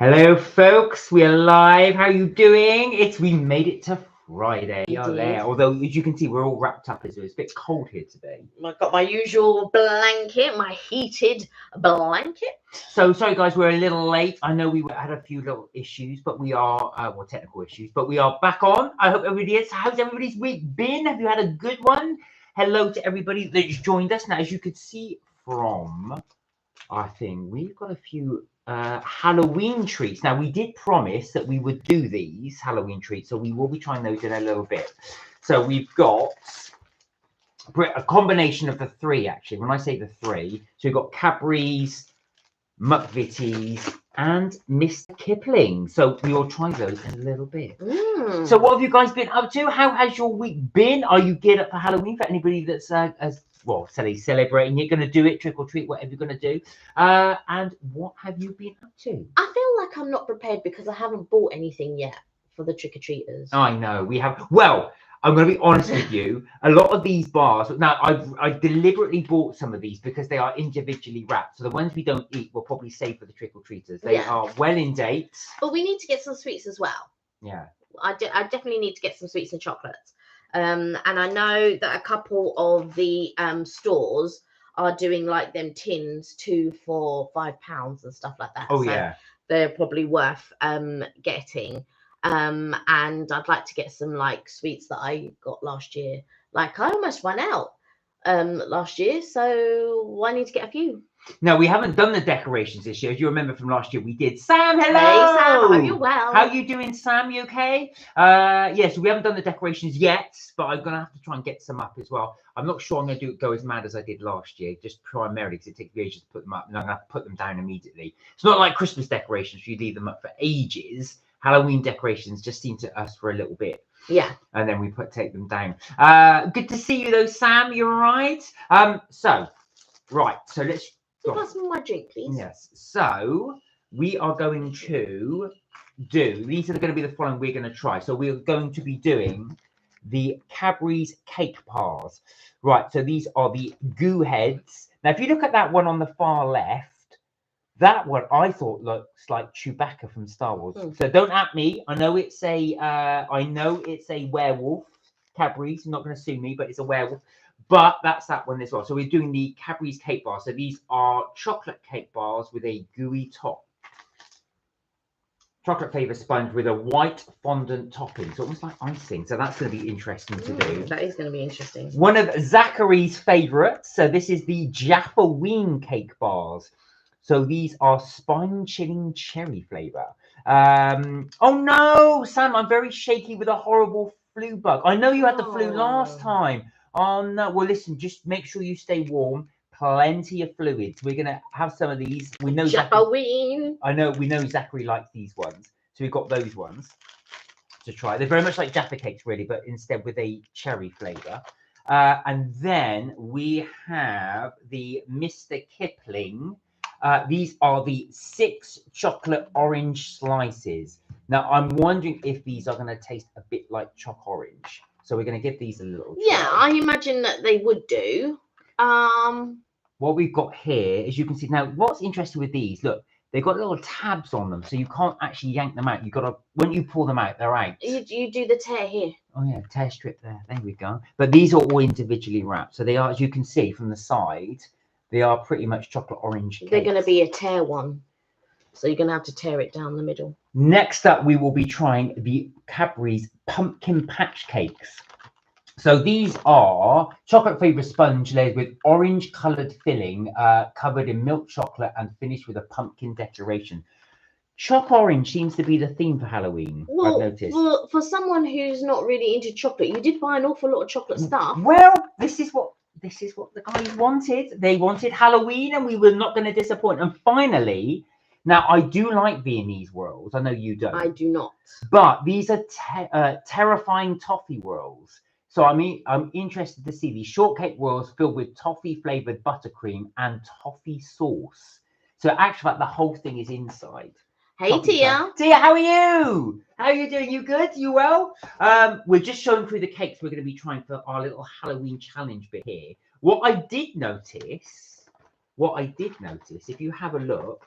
Hello, folks. We're live. How are you doing? We made it to Friday. We did. There. Although, as you can see, we're all wrapped up. It's a bit cold here today. I've got my usual blanket, my heated blanket. So, sorry, guys, we're a little late. I know we had a few little issues, but we are, well, technical issues, but we are back on. I hope everybody is. How's everybody's week been? Have you had a good one? Hello to everybody that's joined us. Now, as you could see from our thing, we've got a few Halloween treats. Now, we did promise that we would do these Halloween treats, so we will be trying those in a little bit. So we've got a combination of the three, actually. When I say the three, so we've got Cadbury's, McVitie's, and Mr. Kipling. So we will try those in a little bit. So what have you guys been up to? How has your week been? Are you geared up for Halloween? For anybody that's celebrating, you're going to do it, trick or treat, whatever you're going to do. And what have you been up to? I feel like I'm not prepared because I haven't bought anything yet for the trick-or-treaters. I know, we have. Well, I'm going to be honest with you. A lot of these bars, now I deliberately bought some of these because they are individually wrapped. So the ones we don't eat, we'll probably save for the trick-or-treaters. They are well in date. But we need to get some sweets as well. Yeah. I definitely need to get some sweets and chocolates. And I know that a couple of the stores are doing like them tins 2 for £5 and stuff like that. Oh, so yeah. They're probably worth getting. And I'd like to get some like sweets that I got last year. Like I almost went out last year, so I need to get a few. No, we haven't done the decorations this year. As you remember from last year, we did. Sam, hello. Hey, Sam. Hope you're well. How you doing, Sam? You okay? So we haven't done the decorations yet, but I'm gonna have to try and get some up as well. I'm not sure I'm gonna go as mad as I did last year, just primarily because it takes me ages to put them up, and I'm gonna have to put them down immediately. It's not like Christmas decorations; you leave them up for ages. Halloween decorations just seem to us for a little bit. Yeah. And then we take them down. Good to see you though, Sam. You're right. So let's. Pass me my drink, please. Yes. So we are going to do. These are going to be the following. We're going to try. So we're going to be doing the Cadbury's cake bars. Right. So these are the goo heads. Now, if you look at that one on the far left, that one I thought looks like Chewbacca from Star Wars. So don't at me. I know it's a werewolf. Cadbury's. Not going to sue me, but it's a werewolf. But that's that one as well. So we're doing the Cadbury's cake bar. So these are chocolate cake bars with a gooey top. Chocolate flavor sponge with a white fondant topping. So almost like icing. So that's going to be interesting to do. That is going to be interesting. One of Zachary's favourites. So this is the Jaffaween cake bars. So these are spine-chilling cherry flavour. Oh no, Sam, I'm very shaky with a horrible flu bug. I know you had the flu last time. Oh no, well listen, just make sure you stay warm, plenty of fluids. We're gonna have some of these. We know Halloween. we know Zachary likes these ones. So we've got those ones to try. They're very much like Jaffa cakes really, but instead with a cherry flavour. And then we have the Mr. Kipling. These are the 6 chocolate orange slices. Now I'm wondering if these are gonna taste a bit like choc orange. So we're going to give these a little try. Yeah, I imagine that they would do. What we've got here, as you can see now, what's interesting with these, look, they've got little tabs on them, so you can't actually yank them out. You've got to, when you pull them out, they're out. You do the tear here. Oh yeah, tear strip there. There we go. But these are all individually wrapped. So they are, as you can see from the side, they are pretty much chocolate orange cakes. They're going to be a tear one. So you're going to have to tear it down the middle. Next up, we will be trying the Cadbury's Pumpkin Patch Cakes. So these are chocolate flavoured sponge layered with orange coloured filling, covered in milk chocolate and finished with a pumpkin decoration. Choc orange seems to be the theme for Halloween, I've noticed. Well, for someone who's not really into chocolate, you did buy an awful lot of chocolate stuff. Well, this is what the guys wanted. They wanted Halloween and we were not going to disappoint. And finally... Now, I do like Viennese whirls. I know you don't. I do not. But these are terrifying toffee whirls. So, I'm interested to see these shortcake whirls filled with toffee-flavoured buttercream and toffee sauce. So, actually, the whole thing is inside. Hey, Tia. Tia, how are you? How are you doing? You good? You well? We're just showing through the cakes we're going to be trying for our little Halloween challenge bit here. What I did notice, if you have a look,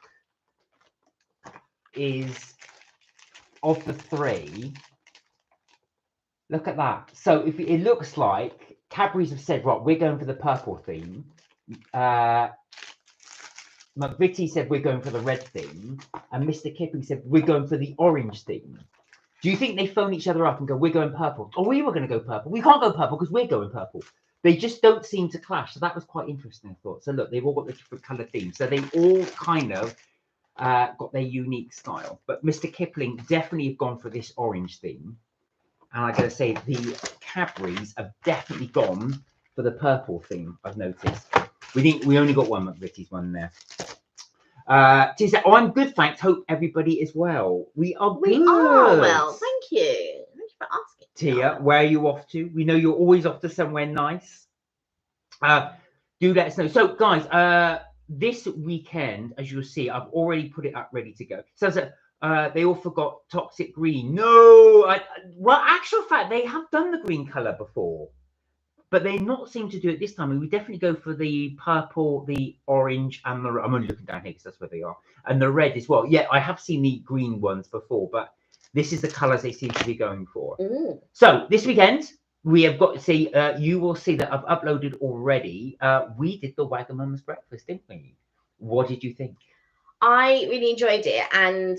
is of the three. Look at that. So if it looks like Cadbury's have said, right, we're going for the purple theme. McVitie said we're going for the red theme, and Mr. Kipling said we're going for the orange theme. Do you think they phone each other up and go, we're going purple? Or we were going to go purple. We can't go purple because we're going purple. They just don't seem to clash. So that was quite interesting, I thought. So look, they've all got the different colour themes. So they all kind of got their unique style. But Mr. Kipling definitely have gone for this orange theme. And I got to say, the Cadbury's have definitely gone for the purple theme, I've noticed. We only got one McVitie's one there. Tia said, I'm good, thanks. Hope everybody is well. We are good. We are well, thank you. Thank you for asking. Tia, where are you off to? We know you're always off to somewhere nice. Do let us know. So, guys, this weekend, as you'll see, I've already put it up ready to go. So, they all forgot Toxic Green. No, well, actual fact, they have done the green colour before, but they not seem to do it this time. And we definitely go for the purple, the orange, and the. I'm only looking down here because that's where they are, and the red as well. Yeah, I have seen the green ones before, but this is the colours they seem to be going for. So this weekend we have got to see. You will see that I've uploaded already. We did the Wagamama's breakfast, didn't we? What did you think? I really enjoyed it, and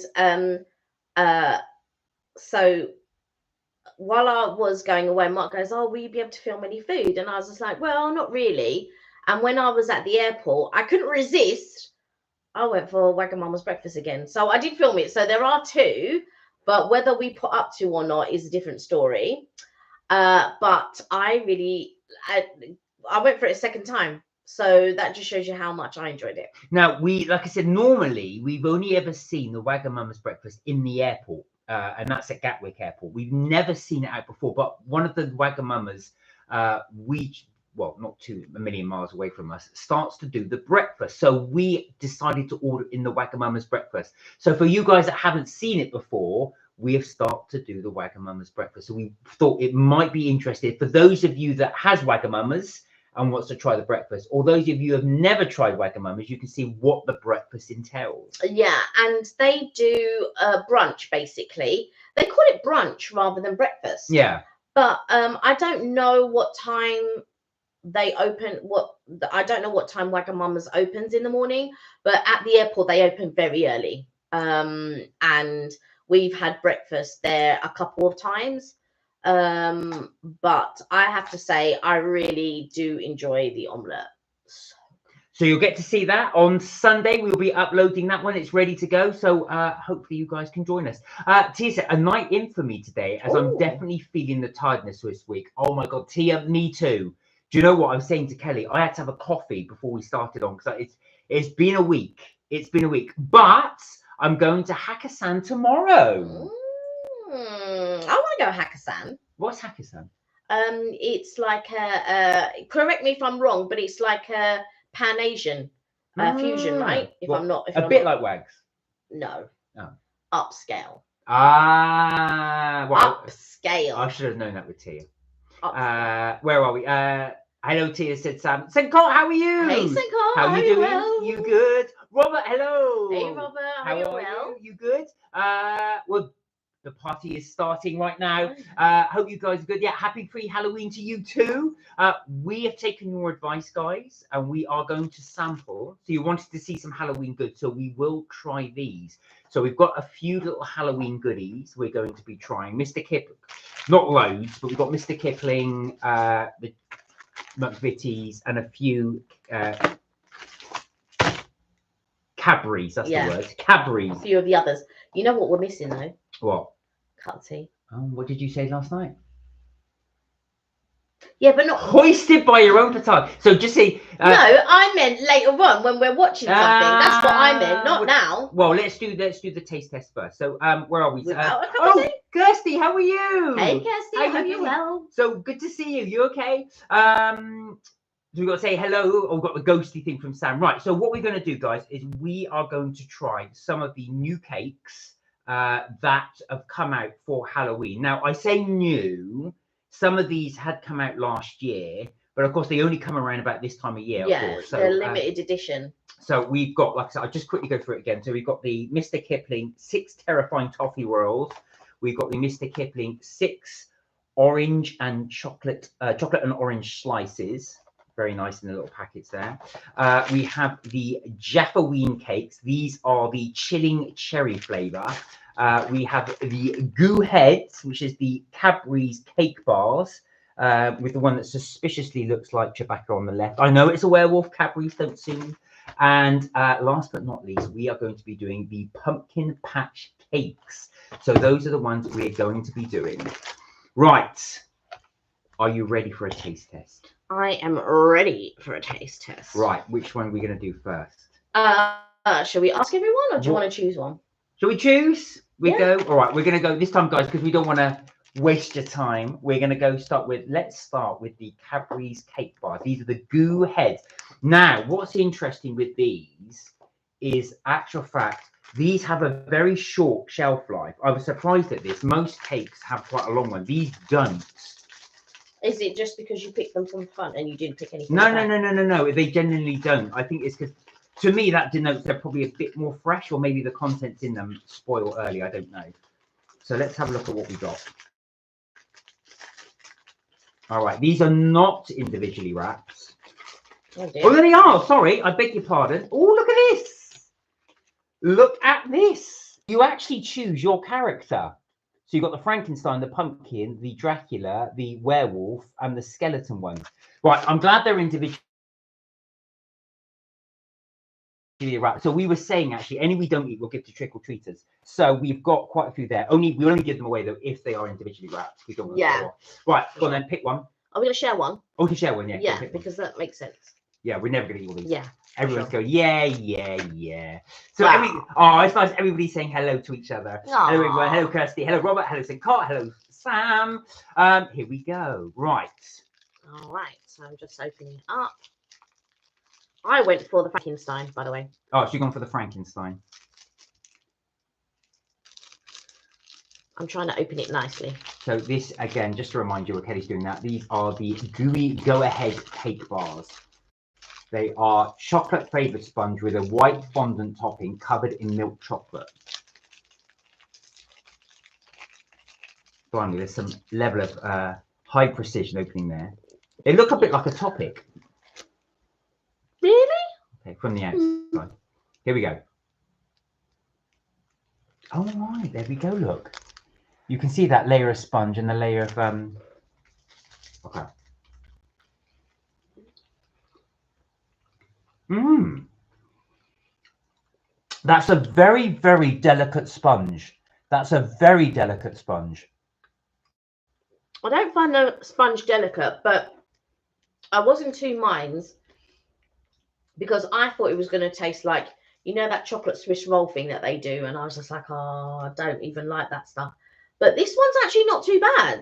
so while I was going away, Mark goes, "Oh, will you be able to film any food?" And I was just like, "Well, not really." And when I was at the airport, I couldn't resist. I went for Wagamama's breakfast again, so I did film it. So there are two, but whether we put up two or not is a different story. But I went for it a second time. So that just shows you how much I enjoyed it. Now, like I said, normally we've only ever seen the Wagamama's breakfast in the airport, and that's at Gatwick Airport. We've never seen it out before, but one of the Wagamama's, well, not a million miles away from us, starts to do the breakfast. So we decided to order in the Wagamama's breakfast. So for you guys that haven't seen it before, we have started to do the Wagamama's breakfast. So we thought it might be interesting for those of you that has Wagamama's and wants to try the breakfast, or those of you who have never tried Wagamama's, you can see what the breakfast entails. Yeah, and they do brunch, basically. They call it brunch rather than breakfast. Yeah. But I don't know what time they open. I don't know what time Wagamama's opens in the morning, but at the airport they open very early. And we've had breakfast there a couple of times. But I have to say, I really do enjoy the omelette. So you'll get to see that on Sunday. We'll be uploading that one. It's ready to go. So hopefully you guys can join us. Tia said, a night in for me today, as I'm definitely feeling the tiredness this week. Oh my God, Tia, me too. Do you know what I was saying to Kelly? I had to have a coffee before we started on, because it's been a week. It's been a week. But I'm going to Hakkasan tomorrow. I want to go Hakkasan. What's Hakkasan? It's like correct me if I'm wrong, but it's like a Pan-Asian fusion, right? If I'm not, a bit like Wags. No. Oh. Upscale. Well, upscale. I should have known that with Tia. Where are we? Hello, Tia, said Sam. Senkol, how are you? Hey, Senkol, how you doing? Well? You good? Robert, hello. Hey, Robert, how are you well? You good? Well, the party is starting right now. Hope you guys are good. Yeah, happy pre-Halloween to you too. We have taken your advice, guys, and we are going to sample. So you wanted to see some Halloween goods, so we will try these. So we've got a few little Halloween goodies we're going to be trying. Mr. Kipling, not loads, but we've got Mr. Kipling, the McVitie's, and a few Cadbury's. That's the word. Cadbury's. A few of the others. You know what we're missing though? What? Cutty. Oh, what did you say last night? Yeah, but not hoisted by your own petard. So just see. No, I meant later on when we're watching something. That's what I meant, not now. Well, let's do the taste test first. So, where are we? Oh, Kirsty, how are you? Hey, Kirsty, how are you? Well. So good to see you. You okay? So we've got to say hello. We've got the ghosty thing from Sam. Right. So what we're going to do, guys, is we are going to try some of the new cakes that have come out for Halloween. Now, I say new. Some of these had come out last year, but of course they only come around about this time of year. Yeah, of course. So, they're limited edition. So we've got, like I said, I'll just quickly go through it again. So we've got the Mr. Kipling 6 terrifying toffee rolls. We've got the Mr. Kipling 6 orange and chocolate and orange slices. Very nice in the little packets there. We have the Jaffaween cakes. These are the chilling cherry flavour. We have the Goo Heads, which is the Cadbury's cake bars, with the one that suspiciously looks like Chewbacca on the left. I know it's a werewolf, Cadbury's don't sing. And last but not least, we are going to be doing the pumpkin patch cakes. So those are the ones we're going to be doing. Right. Are you ready for a taste test? I am ready for a taste test. Right. Which one are we going to do first? Shall we ask everyone, or do you want to choose one? Shall we choose? We Yeah. go. All right. We're going to go this time, guys, because we don't want to waste your time. We're going to go let's start with the Cadbury's cake bars. These are the Goo Heads. Now, what's interesting with these is, actual fact, these have a very short shelf life. I was surprised at this. Most cakes have quite a long one. These don't. Is it just because you picked them from the front and you didn't pick anything? No. They genuinely don't. I think it's because, to me, that denotes they're probably a bit more fresh, or maybe the contents in them spoil early. I don't know. So let's have a look at what we got. All right, these are not individually wrapped. Oh, Oh, there they are. Sorry, I beg your pardon. Oh, look at this. Look at this. You actually choose your character. So you've got the Frankenstein, the pumpkin, the Dracula, the werewolf, and the skeleton one. Right, I'm glad they're individually wrapped. So we were saying, actually, any we don't eat, we'll give to trick-or-treaters. So we've got quite a few there. We only give them away, though, if they are individually wrapped. We don't want to right, go on then, pick one. Are we going to share one? Oh, we can share one, yeah. Yeah, because that makes sense. Yeah, we're never going to eat all these. Yeah. Everyone's going, yeah. So, it's nice. Everybody's saying hello to each other. Aww. Hello, everyone. Hello, Kirsty. Hello, Robert. Hello, St. Cott. Hello, Sam. Here we go. Right. All right. So I'm just opening it up. I went for the Frankenstein, by the way. Oh, so you've gone for the Frankenstein. I'm trying to open it nicely. So this, again, just to remind you what Kelly's doing that, these are the gooey go-ahead cake bars. They are chocolate flavoured sponge with a white fondant topping covered in milk chocolate. Finally, there's some level of high precision opening there. They look a bit like a topic. Really? Okay, from the outside. Here we go. Oh, right, there we go, look. You can see that layer of sponge and the layer of... Okay. That's a very, very delicate sponge. That's a very delicate sponge. I don't find the sponge delicate, but I was in two minds because I thought it was going to taste like, you know, that chocolate Swiss roll thing that they do. And I was just like, oh, I don't even like that stuff. But this one's actually not too bad.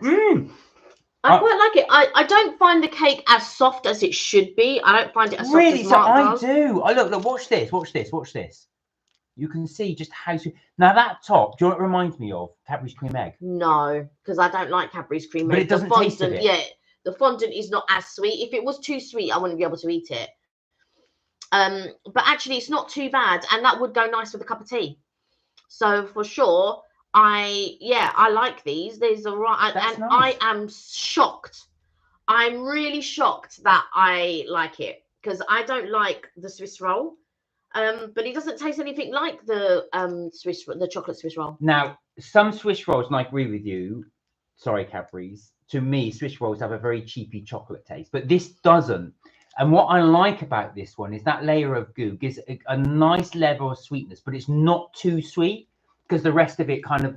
I quite like it. I don't find the cake as soft as it should be. I don't find it as soft as Mark does. I do. Oh, look, watch this. Watch this. Watch this. You can see just how... Now, that top, do you know what it reminds me of? Cadbury's cream egg. No, because I don't like Cadbury's cream egg. But it doesn't taste of it. Yeah, the fondant is not as sweet. If it was too sweet, I wouldn't be able to eat it. But actually, it's not too bad. And that would go nice with a cup of tea. So, for sure... I like these. These are right, and nice. I am shocked. I'm really shocked that I like it because I don't like the Swiss roll, but it doesn't taste anything like the chocolate Swiss roll. Now, some Swiss rolls, and I agree with you. Sorry, Cadbury's. To me, Swiss rolls have a very cheapy chocolate taste, but this doesn't. And what I like about this one is that layer of goo gives a nice level of sweetness, but it's not too sweet. Because the rest of it kind of,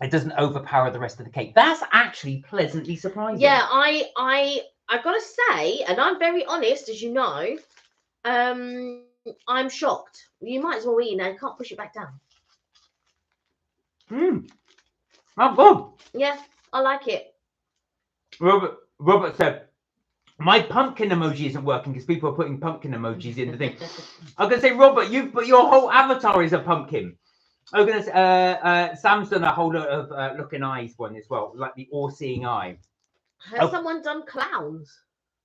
it doesn't overpower the rest of the cake. That's actually pleasantly surprising. Yeah, I got to say, and I'm very honest, as you know, I'm shocked. You might as well eat now. You can't push it back down. Oh, good. Yeah, I like it. Robert said, my pumpkin emoji isn't working because people are putting pumpkin emojis in the thing. I'm going to say, Robert, but your whole avatar is a pumpkin. I'm going to say, Sam's done a whole lot of looking eyes one as well, like the all-seeing eye. Has someone done clowns?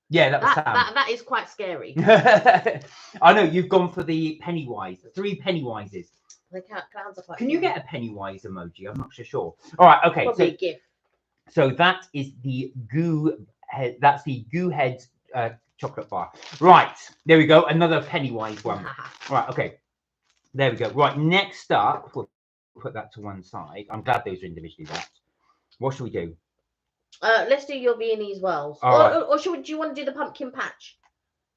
Yeah, that was Sam. That is quite scary. I know you've gone for the Pennywise. 3 Pennywises. The clowns are quite. Can you get a Pennywise emoji? I'm not so sure. All right, okay. Probably a gift. So that is the goo head. That's the goo head chocolate bar. Right, there we go. Another Pennywise one. Right, okay. There we go. Right, next up, we'll put that to one side. I'm glad those are individually wrapped. What should we do? Let's do your Viennese whirls. Or do you want to do the pumpkin patch?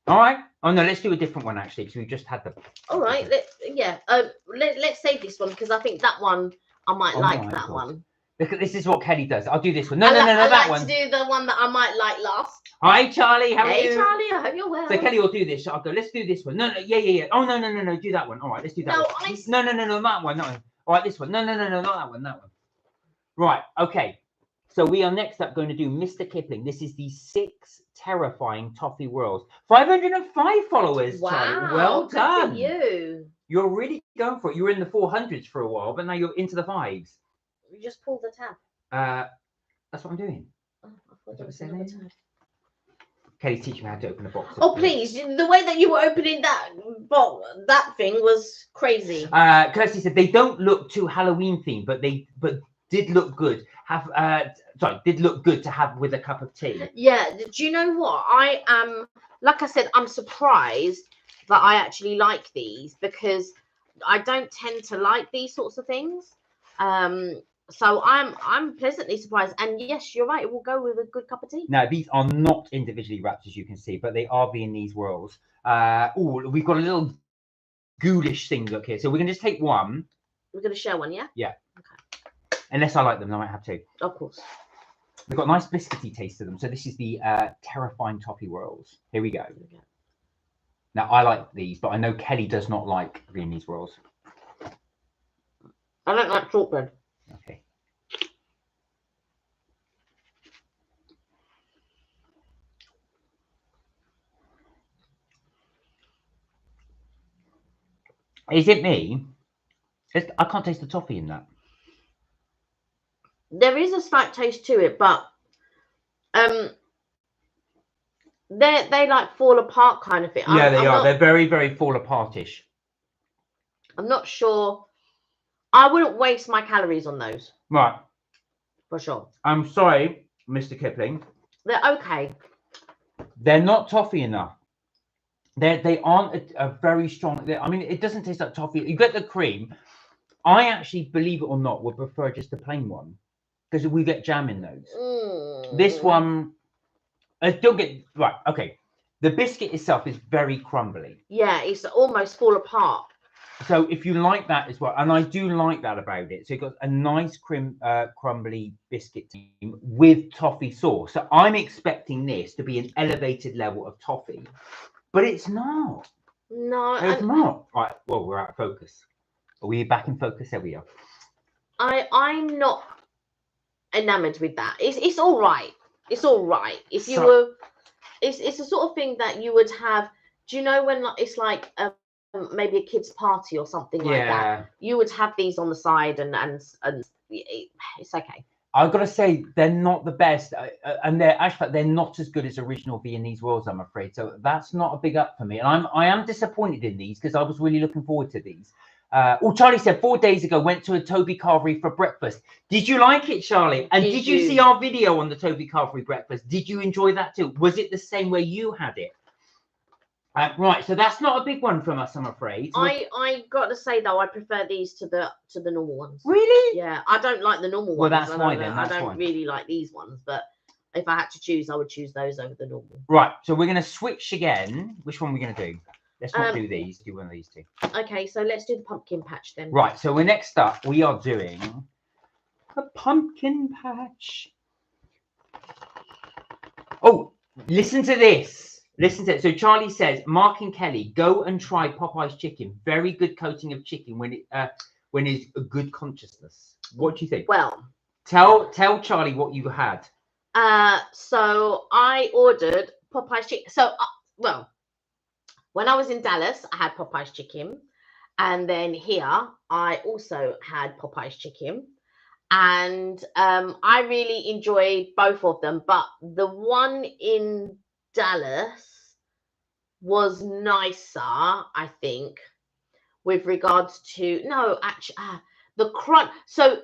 All right. Oh no, let's do a different one actually, because we just had the. All right. Let's save this one because I think that one I might like that one. Look, this is what Kelly does. I'll do this one. No, that one. I like to do the one that I might like last. Hi, Charlie. How are you? Hey, Charlie. I hope you're well. So Kelly will do this. So I'll go. Let's do this one. No. Yeah. Oh no. Do that one. All right. Let's do that. No, that one. No. All right. This one. No. Not that one. That one. Right. Okay. So we are next up going to do Mr. Kipling. This is the 6 terrifying toffee whirls. 505 followers. Wow. Charlie. Well done. Good for you. You're really going for it. You were in the 400s for a while, but now you're into the 5s. You just pulled the tab. That's what I'm doing. Oh, I thought it was another tab. Kelly's teaching me how to open a box. Oh, please. The way that you were opening that thing was crazy. Kirsty said they don't look too Halloween themed, but did look good. Did look good to have with a cup of tea. Yeah. Do you know what? I am, like I said, I'm surprised that I actually like these because I don't tend to like these sorts of things. So I'm pleasantly surprised. And yes, you're right. It will go with a good cup of tea. Now, these are not individually wrapped, as you can see, but they are Viennese whirls. We've got a little ghoulish thing look here. So we're going to just take one. We're going to share one, yeah? Yeah. Okay. Unless I like them, I might have to. Of course. They've got a nice biscuity taste to them. So this is the terrifying toffee whirls. Here we go. Now, I like these, but I know Kelly does not like Viennese whirls. I don't like shortbread. Okay. Is it me? I can't taste the toffee in that. There is a slight taste to it, but they like fall apart kind of thing. Yeah, they are. They're very, very fall apart-ish. I'm not sure. I wouldn't waste my calories on those. Right. For sure. I'm sorry, Mr. Kipling. They're okay. They're not toffee enough. They aren't a very strong. I mean, it doesn't taste like toffee. You get the cream. I actually, believe it or not, would prefer just a plain one because we get jam in those. This one, don't get right. Okay, the biscuit itself is very crumbly. Yeah, it's almost fall apart. So if you like that as well, and I do like that about it, so you've got a nice crumbly biscuit with toffee sauce. So I'm expecting this to be an elevated level of toffee, but it's not. No, it's not. Right. Well, we're out of focus. Are we back in focus? There we are. I'm not enamored with that. It's all right. It's all right. If you were, it's the sort of thing that you would have. Do you know when it's like maybe a kid's party or something like that? You would have these on the side, and it's okay. I've got to say they're not the best, and they're not as good as original Viennese whirls, I'm afraid. So that's not a big up for me, and I am disappointed in these because I was really looking forward to these. Charlie said 4 days ago went to a Toby Carvery for breakfast. Did you like it, Charlie? And did you see our video on the Toby Carvery breakfast? Did you enjoy that too? Was it the same way you had it? Right, so that's not a big one from us, I'm afraid. I got to say though, I prefer these to the normal ones. Really? Yeah, I don't like the normal ones. Well, that's why then. I don't really like these ones, but if I had to choose, I would choose those over the normal. Right, so we're going to switch again. Which one are we going to do? Let's not do these. Do one of these two. Okay, so let's do the pumpkin patch then. Right, so we're next up. We are doing a pumpkin patch. Oh, listen to this. Listen to it. So Charlie says, Mark and Kelly, go and try Popeye's chicken. Very good coating of chicken when it's a good consciousness. What do you think? Well, tell Charlie what you had. So I ordered Popeye's chicken. So when I was in Dallas, I had Popeye's chicken, and then here I also had Popeye's chicken, and I really enjoyed both of them. But the one in Dallas was nicer, I think, with regards to the crunch. So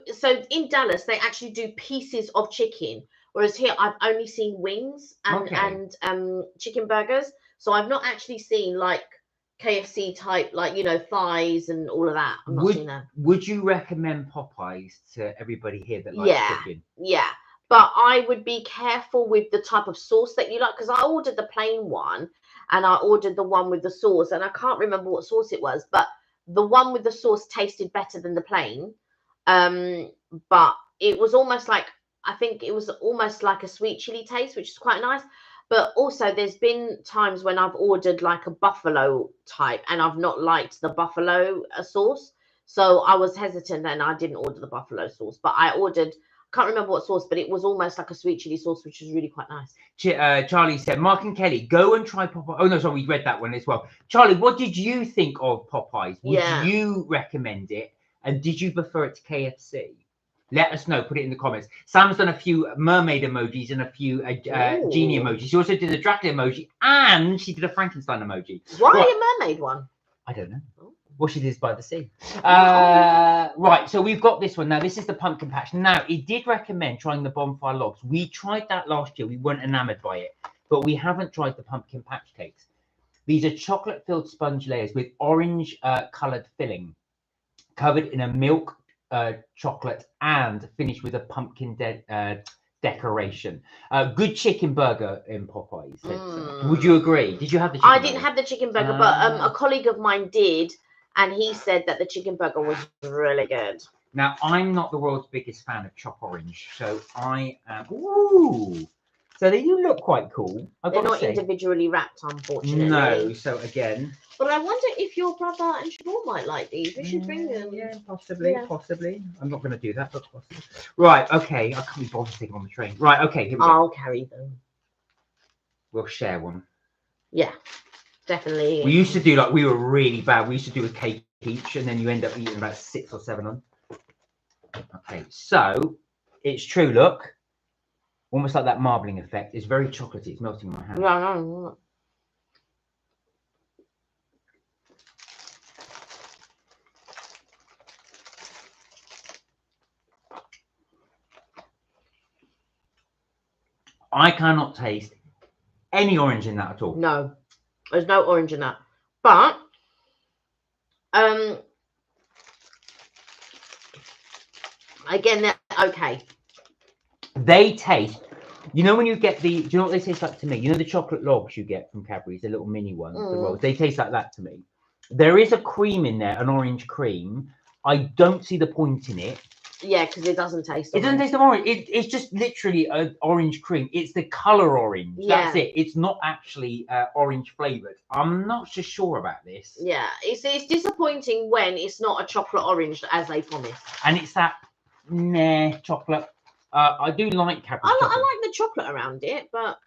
in Dallas they actually do pieces of chicken, whereas here I've only seen wings and chicken burgers. So I've not actually seen like KFC type, like, you know, thighs and all of that. I'm not seeing that. Would you recommend Popeyes to everybody here that likes chicken? Yeah. But I would be careful with the type of sauce that you like, because I ordered the plain one and I ordered the one with the sauce, and I can't remember what sauce it was, but the one with the sauce tasted better than the plain. But it was almost like, I think it was almost like a sweet chili taste, which is quite nice. But also there's been times when I've ordered like a buffalo type and I've not liked the buffalo sauce. So I was hesitant and I didn't order the buffalo sauce, but I ordered, can't remember what sauce, but it was almost like a sweet chili sauce, which was really quite nice. Charlie said, Mark and Kelly, go and try Popeyes. Oh, no, sorry, we read that one as well. Charlie, what did you think of Popeyes? Would you recommend it? And did you prefer it to KFC? Let us know. Put it in the comments. Sam's done a few mermaid emojis and a few genie emojis. She also did a Dracula emoji and she did a Frankenstein emoji. Why a mermaid one? I don't know. Well, she lives by the sea. Right, so we've got this one. Now, this is the pumpkin patch. Now, it did recommend trying the bonfire logs. We tried that last year. We weren't enamored by it. But we haven't tried the pumpkin patch cakes. These are chocolate-filled sponge layers with orange-coloured filling, covered in a milk chocolate and finished with a pumpkin decoration. Good chicken burger in Popeyes. Would you agree? Did you have the chicken burger? I didn't have the chicken burger, but a colleague of mine did, and he said that the chicken burger was really good. Now, I'm not the world's biggest fan of chop orange, so I am... Ooh! So they do look quite cool. They're not individually wrapped, unfortunately. No, so again... But I wonder if your brother and Siobhan might like these. We should bring them. Yeah, possibly. I'm not going to do that, but possibly. Right, okay. I can't be bothered to take them on the train. Right, okay. Here we go. I'll carry them. We'll share one. Yeah, definitely. We used to do we were really bad. We used to do a cake each, and then you end up eating about 6 or 7 of them. Okay, so it's true. Look, almost like that marbling effect. It's very chocolatey. It's melting in my hand. No. I cannot taste any orange in that at all. No, there's no orange in that. But again, they're okay. They taste, you know, when you get the, do you know what they taste like to me? You know the chocolate logs you get from Cadbury's, the little mini ones, the rolls. They taste like that to me. There is a cream in there, an orange cream. I don't see the point in it. Yeah, because it doesn't taste orange. It doesn't taste of orange. It's just literally an orange cream. It's the colour orange. Yeah. That's it. It's not actually orange flavoured. I'm not so sure about this. Yeah, it's disappointing when it's not a chocolate orange as they promised. And it's that chocolate. I do like Cadbury's chocolate. I like the chocolate around it, but...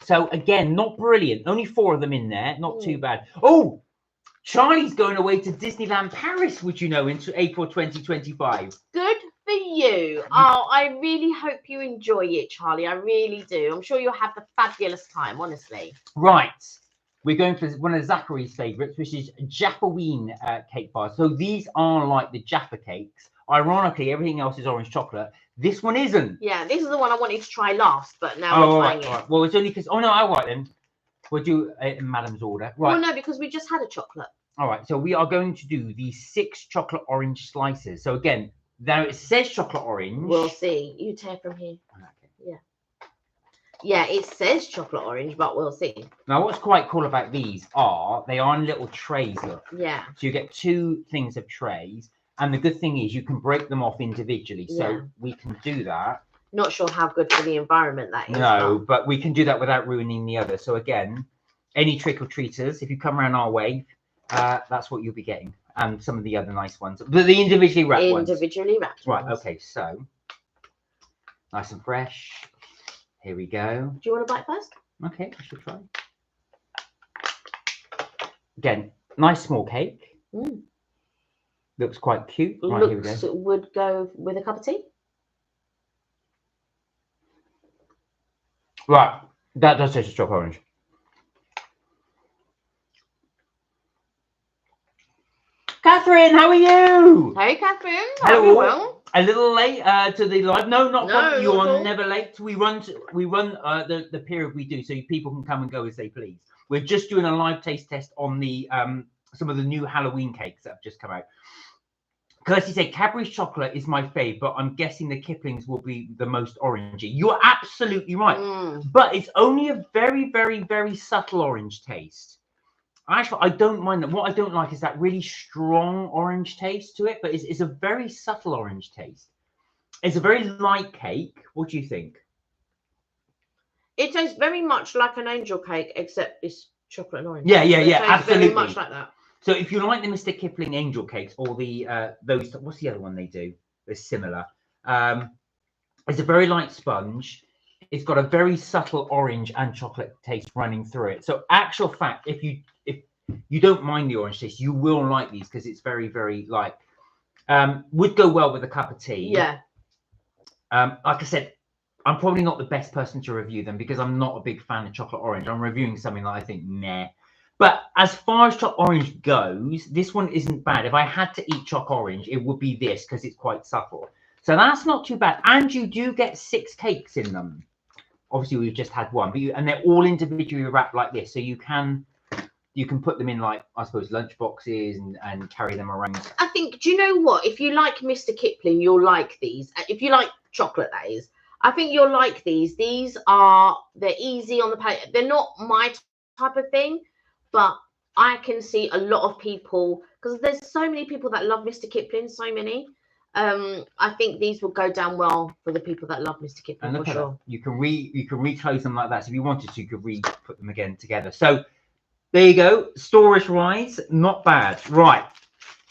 So, again, not brilliant. Only 4 of them in there. Not too bad. Oh! Charlie's going away to Disneyland Paris, would you know, into April 2025. Good for you. Oh, I really hope you enjoy it, Charlie. I really do. I'm sure you'll have the fabulous time, honestly. Right. We're going for one of Zachary's favourites, which is Jaffaween cake bars. So these are like the Jaffa cakes. Ironically, everything else is orange chocolate. This one isn't. Yeah, this is the one I wanted to try last, but now we're trying it. Right. Well, it's only because... Oh, no, all right then. We'll do Madam's order. Right. Well, no, because we just had a chocolate. All right, so we are going to do the 6 chocolate orange slices. So again, now it says chocolate orange. We'll see. You tear from here. Okay. Yeah. Yeah, it says chocolate orange, but we'll see. Now, what's quite cool about these are they are in little trays, look. Yeah. So you get 2 things of trays. And the good thing is you can break them off individually. So we can do that. Not sure how good for the environment that is. No, but we can do that without ruining the other. So again, any trick-or-treaters, if you come around our way, that's what you'll be getting, and some of the other nice ones, but the individually wrapped ones. Individually wrapped right ones. Okay, so nice and fresh. Here we go. Do you want to bite first? Okay, I should try. Again, nice small cake. Looks quite cute. Right, here we go. Would go with a cup of tea. Right, that does taste of chocolate orange. Catherine. How are you? Hey, Catherine. Hello. Well. A little late to the live. No, not No, you not at are all. never late. We run the period we do, so people can come and go as they please. We're just doing a live taste test on the some of the new Halloween cakes that have just come out. Kirsty said Cadbury's chocolate is my fave, but I'm guessing the Kipling's will be the most orangey. You're absolutely right, but it's only a very, very, very subtle orange taste. Actually, I don't mind that. What I don't like is that really strong orange taste to it, but it's a very subtle orange taste. It's a very light cake. What do you think? It tastes very much like an angel cake, except it's chocolate and orange. Yeah, Very absolutely. much like that. So if you like the Mr. Kipling angel cakes or the those, what's the other one they do? They're similar. It's a very light sponge. It's got a very subtle orange and chocolate taste running through it. So actual fact, if you don't mind the orange taste, you will like these because it's very, very light. Would go well with a cup of tea. Yeah. Like I said, I'm probably not the best person to review them because I'm not a big fan of chocolate orange. I'm reviewing something that I think, nah. But as far as chocolate orange goes, this one isn't bad. If I had to eat chocolate orange, it would be this because it's quite subtle. So that's not too bad. And you do get 6 cakes in them. Obviously, we've just had one, but and they're all individually wrapped like this. So you can put them in, like, I suppose, lunch boxes and carry them around. I think, do you know what? If you like Mr. Kipling, you'll like these. If you like chocolate, that is. I think you'll like these. They're easy on the palate. They're not my type of thing, but I can see a lot of people, because there's so many people that love Mr. Kipling, so many. I think these will go down well for the people that love Mr. Kipling, and look for at sure. That. You can reclose them like that. So if you wanted to, you could put them again together. So there you go. Storage wise, not bad. Right.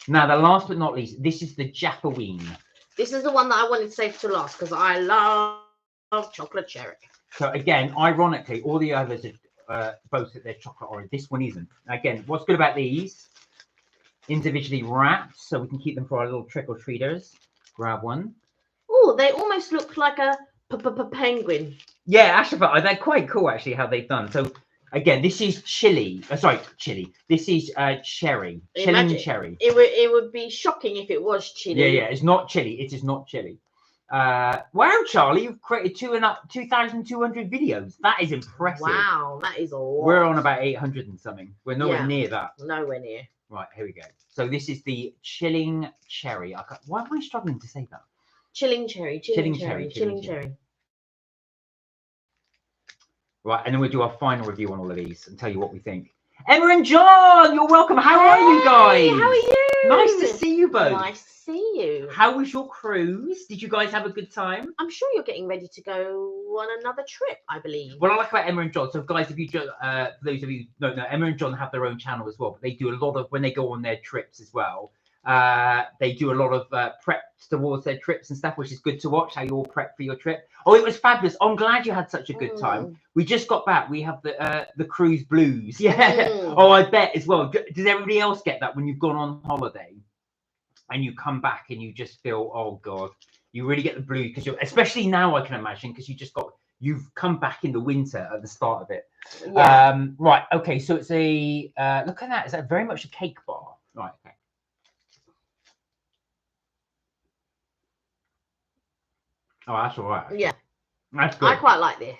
Now, the last but not least, this is the Jaffaween. This is the one that I wanted to save to last because I love chocolate cherry. So again, ironically, all the others are both at their chocolate orange. This one isn't. Again, what's good about these? Individually wrapped, so we can keep them for our little trick-or-treaters. Grab one. Oh, they almost look like a penguin. Yeah, actually, they're quite cool, actually, how they've done. So again, this is chili. Chili. This is cherry. Chilling cherry. It would be shocking if it was chili. Yeah. It's not chili. It is not chili. Wow, Charlie, you've created 2,200 videos. That is impressive. Wow, that is a lot. We're on about 800 and something. We're nowhere near that. Nowhere near. Right, here we go. So this is the chilling cherry. Why am I struggling to say that? Chilling cherry. Chilling cherry. Right, and then we'll do our final review on all of these and tell you what we think. Emma and John, you're welcome. How are you guys? How are you? Nice to see you both. Nice to see you. How was your cruise? Did you guys have a good time? I'm sure you're getting ready to go on another trip, I believe. What I like about Emma and John, so guys, if you for those of you who don't know, Emma and John have their own channel as well, but they do a lot of, when they go on their trips as well, they do a lot of prep towards their trips and stuff, which is good to watch, how you all prep for your trip. Oh, it was fabulous. I'm glad you had such a good time. We just got back. We have the cruise blues. Yeah. Oh, I bet as well. Does everybody else get that when you've gone on holiday and you come back and you just feel, oh God, you really get the blues, because you're, especially now, I can imagine, because you've come back in the winter at the start of it. Yeah. Right. Okay. So it's a look at that. Is that very much a cake bar? Right. Okay. Oh, that's all right. Yeah. That's good. I quite like this.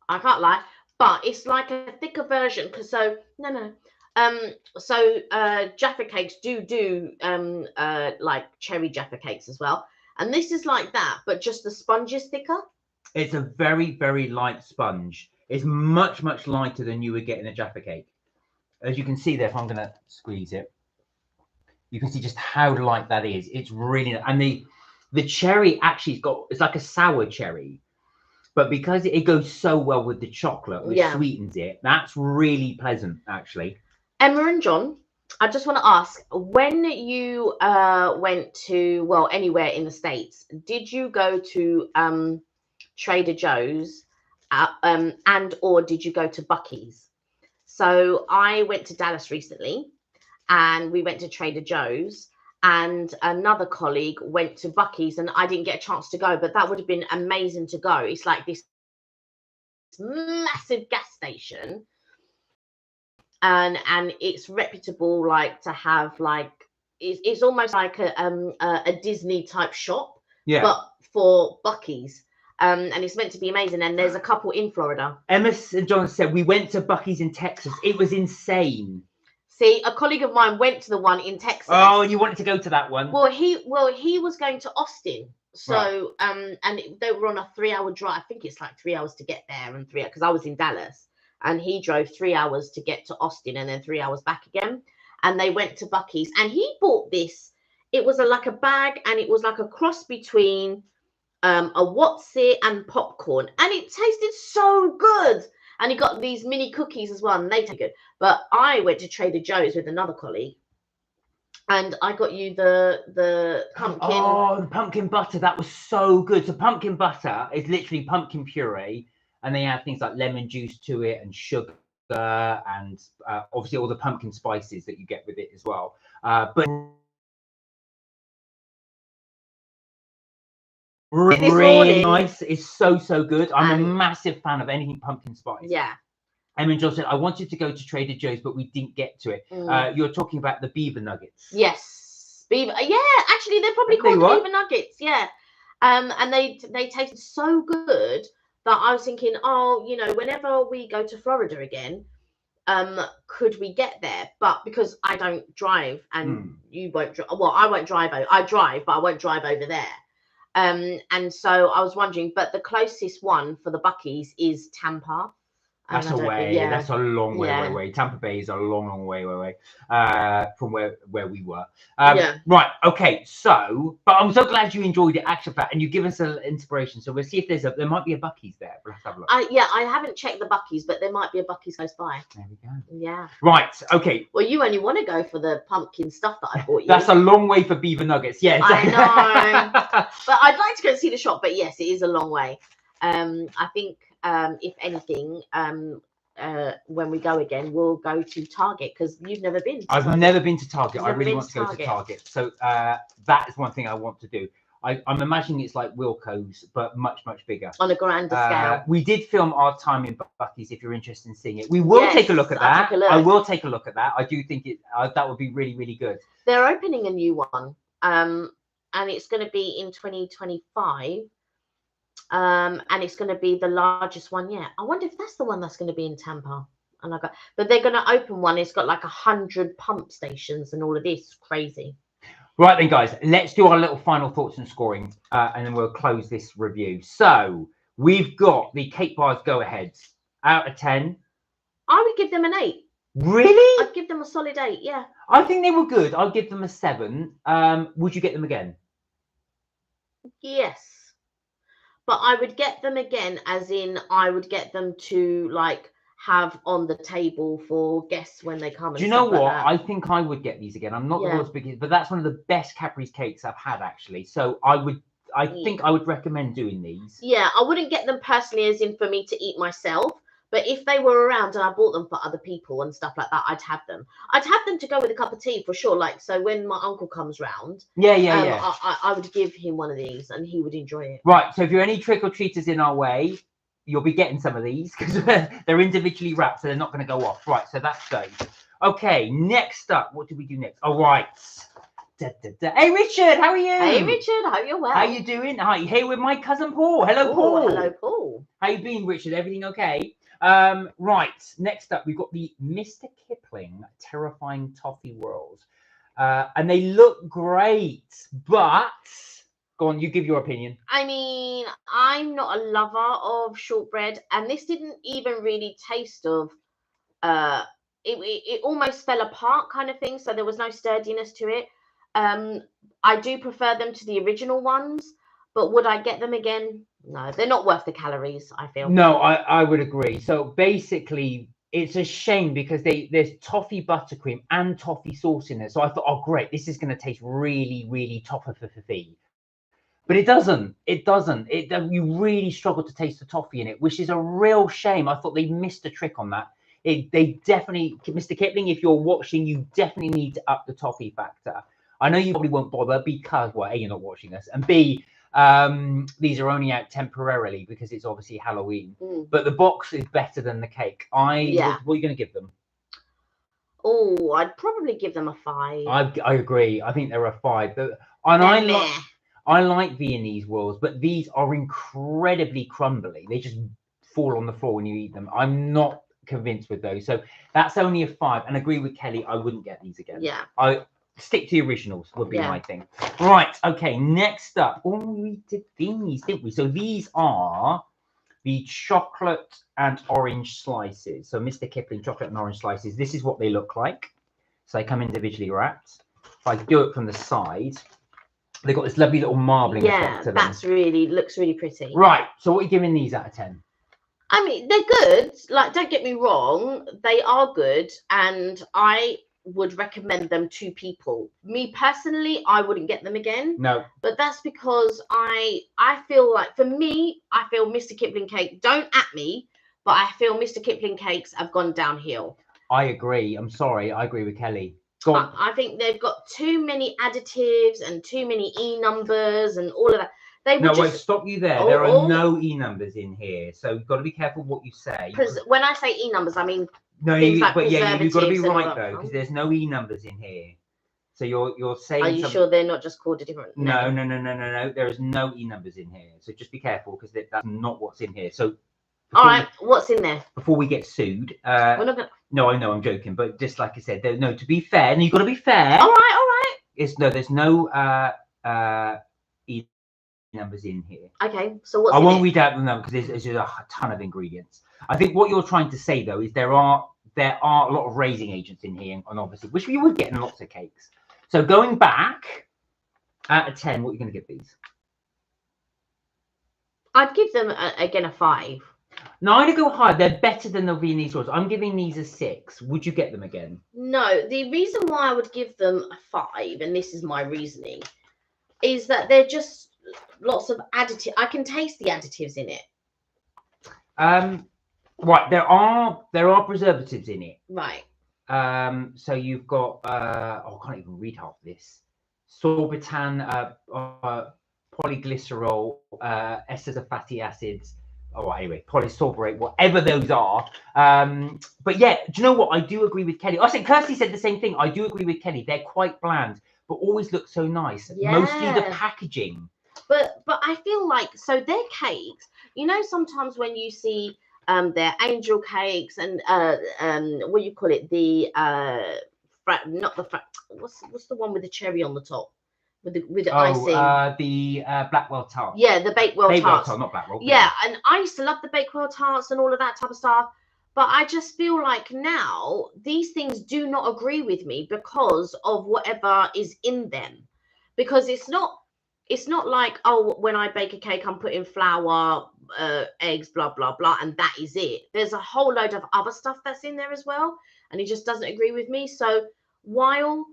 I can't lie. But it's like a thicker version. So Jaffa cakes do like cherry Jaffa cakes as well. And this is like that, but just the sponge is thicker. It's a very, very light sponge. It's much, much lighter than you would get in a Jaffa cake. As you can see there, if I'm going to squeeze it, you can see just how light that is. It's really, and the cherry actually it's like a sour cherry, but because it goes so well with the chocolate, which sweetens it, that's really pleasant, actually. Emma and John, I just want to ask, when you went to, well, anywhere in the States, did you go to Trader Joe's and or did you go to Buc-ee's? So I went to Dallas recently and we went to Trader Joe's, and another colleague went to Buc-ee's, and I didn't get a chance to go, but that would have been amazing to go. It's like this massive gas station, and it's reputable, like, to have like it's almost like a Disney type shop, Yeah. but for Buc-ee's. And it's meant to be amazing. And there's a couple in Florida. Emma and John said we went to Buc-ee's in Texas. It was insane. See, a colleague of mine went to the one in Texas. Oh, and you wanted to go to that one? Well, he was going to Austin. So and they were on a 3-hour drive. I think it's like 3 hours to get there and 3 because I was in Dallas, and he drove 3 hours to get to Austin and then 3 hours back again. And they went to Buc-ee's, and he bought this. It was like a bag, and it was like a cross between a What's-It and popcorn, and it tasted so good. And he got these mini cookies as well, and they taste good. But I went to Trader Joe's with another colleague, and I got you the pumpkin. Oh, the pumpkin butter. That was so good. So pumpkin butter is literally pumpkin puree, and they add things like lemon juice to it and sugar and obviously all the pumpkin spices that you get with it as well. But really nice. It's so good. I'm a massive fan of anything pumpkin spice. Yeah. And John said, I wanted to go to Trader Joe's, but we didn't get to it. You're talking about the beaver nuggets. Yes. Beaver. Yeah, actually, they're probably called beaver nuggets. Yeah. And they tasted so good that I was thinking, oh, you know, whenever we go to Florida again, could we get there? But because I don't drive, and you won't drive, well, I won't drive. I drive, but I won't drive over there. And so I was wondering, but the closest one for the Buc-ee's is Tampa. That's a way. Yeah. That's a long way away. Tampa Bay is a long way away from where we were. Right. Okay. So, but I'm so glad you enjoyed it, actually, and you give us an inspiration. So we'll see if there might be a Buc-ee's there. But let's have a look. I haven't checked the Buc-ee's, but there might be a Buc-ee's close by. There we go. Yeah. Right. Okay. Well, you only want to go for the pumpkin stuff that I bought you. That's a long way for beaver nuggets. Yes. I know. But I'd like to go and see the shop. But yes, it is a long way. I think. If anything, when we go again, we'll go to Target, because you've never been to Target. I've never been to Target. I really want to go to Target. So that is one thing I want to do. I'm imagining it's like Wilko's, but much bigger. On a grander scale. We did film our time in Buc-ee's, if you're interested in seeing it. We will take a look at that. I will take a look at that. I do think that would be really good. They're opening a new one, and it's going to be in 2025. And it's going to be the largest one yet. I wonder if that's the one that's going to be in Tampa. But they're going to open one. It's got like 100 pump stations and all of this. Crazy. Right then, guys, let's do our little final thoughts and scoring, and then we'll close this review. So we've got the cake bars go-aheads out of 10. I would give them an 8. Really? I'd give them a solid 8. Yeah. I think they were good. I'd give them a 7. Would you get them again? Yes. But I would get them again, as in I would get them to like have on the table for guests when they come. Do you know what? I think I would get these again. I'm not the world's biggest, but that's one of the best Cadbury's cakes I've had, actually. So I think I would recommend doing these. Yeah, I wouldn't get them personally, as in for me to eat myself. But if they were around and I bought them for other people and stuff like that, I'd have them. I'd have them to go with a cup of tea for sure. Like, so when my uncle comes round, I would give him one of these and he would enjoy it. Right. So if you're any trick-or-treaters in our way, you'll be getting some of these because they're individually wrapped, so they're not going to go off. Right. So that's those. Okay. Next up, what do we do next? All right. Hey, Richard, how are you? Hey, Richard, I hope you're well. How you doing? Hi, here with my cousin Paul. Hello, Paul. Hello, Paul. How you been, Richard? Everything okay? Right, next up, we've got the Mr. Kipling Terrifying Toffee World. And they look great, but go on, you give your opinion. I mean, I'm not a lover of shortbread, and this didn't even really taste of, it almost fell apart kind of thing, so there was no sturdiness to it. I do prefer them to the original ones, but would I get them again? No, they're not worth the calories, I feel. No, I would agree. So basically, it's a shame because there's toffee buttercream and toffee sauce in there. So I thought, oh, great, this is going to taste really toffee. But it doesn't. You really struggle to taste the toffee in it, which is a real shame. I thought they missed a trick on that. They definitely, Mr. Kipling, if you're watching, you definitely need to up the toffee factor. I know you probably won't bother because, well, A, you're not watching us, and B, these are only out temporarily because it's obviously Halloween. But the box is better than the cake. What are you going to give them? Oh, I'd probably give them a 5. I agree. I think they're a 5. And I like Viennese rolls, but these are incredibly crumbly. They just fall on the floor when you eat them. I'm not convinced with those. So that's only a 5. And agree with Kelly, I wouldn't get these again. Yeah. I stick to the originals would be my thing. Right. Okay. Next up. Oh, we did these, didn't we? So these are the chocolate and orange slices. So Mr. Kipling chocolate and orange slices. This is what they look like. So they come individually wrapped. If I do it from the side, they've got this lovely little marbling effect to them. That's really, looks really pretty. Right. So what are you giving these out of 10? I mean, they're good. Like, don't get me wrong. They are good. And I would recommend them to people. Me personally, I wouldn't get them again. No. But that's because I feel like, for me, I feel Mr. Kipling cake, don't at me, but I feel Mr. Kipling cakes have gone downhill. I agree. I'm sorry. I agree with Kelly. I think they've got too many additives and too many E numbers and all of that. Wait, stop you there. There are no E numbers in here. So you've got to be careful what you say. Because when I say E numbers, I mean, no, you've got to be right though, because there's no E numbers in here. So you're saying. Are you sure they're not just called a different name? No. There is no E numbers in here. So just be careful, because that's not what's in here. So. All right, what's in there? Before we get sued. We're not gonna... No, I know, I'm joking, but just like I said, no. To be fair, and you've got to be fair. All right. There's no E numbers in here. Okay, so what's I won't read out the number because there's a ton of ingredients. I think what you're trying to say though is there are a lot of raising agents in here, and obviously, which you would get in lots of cakes. So going back out of 10, what are you going to give these? I'd give them again a 5. No, I'm going to go higher. They're better than the Viennese rolls. I'm giving these a 6. Would you get them again? No, the reason why I would give them a 5, and this is my reasoning, is that they're just lots of additive. I can taste the additives in it. Right, there are preservatives in it. Right. So you've got I can't even read half this. Sorbitan, polyglycerol, esters of fatty acids. Oh, anyway, polysorbate, whatever those are. But yeah, do you know what? I do agree with Kelly. I think Kirsty said the same thing. I do agree with Kelly. They're quite bland, but always look so nice. Yeah. Mostly the packaging. But I feel like, so their cakes, you know, sometimes when you see their angel cakes and what do you call it? The what's the one with the cherry on the top? With the icing. The Blackwell tart. Yeah, the Bakewell tarts. Tart, not Blackwell. Yeah, and I used to love the Bakewell tarts and all of that type of stuff. But I just feel like now these things do not agree with me because of whatever is in them. Because it's not like, oh, when I bake a cake, I'm putting flour, eggs, blah, blah, blah, and that is it. There's a whole load of other stuff that's in there as well, and it just doesn't agree with me. So while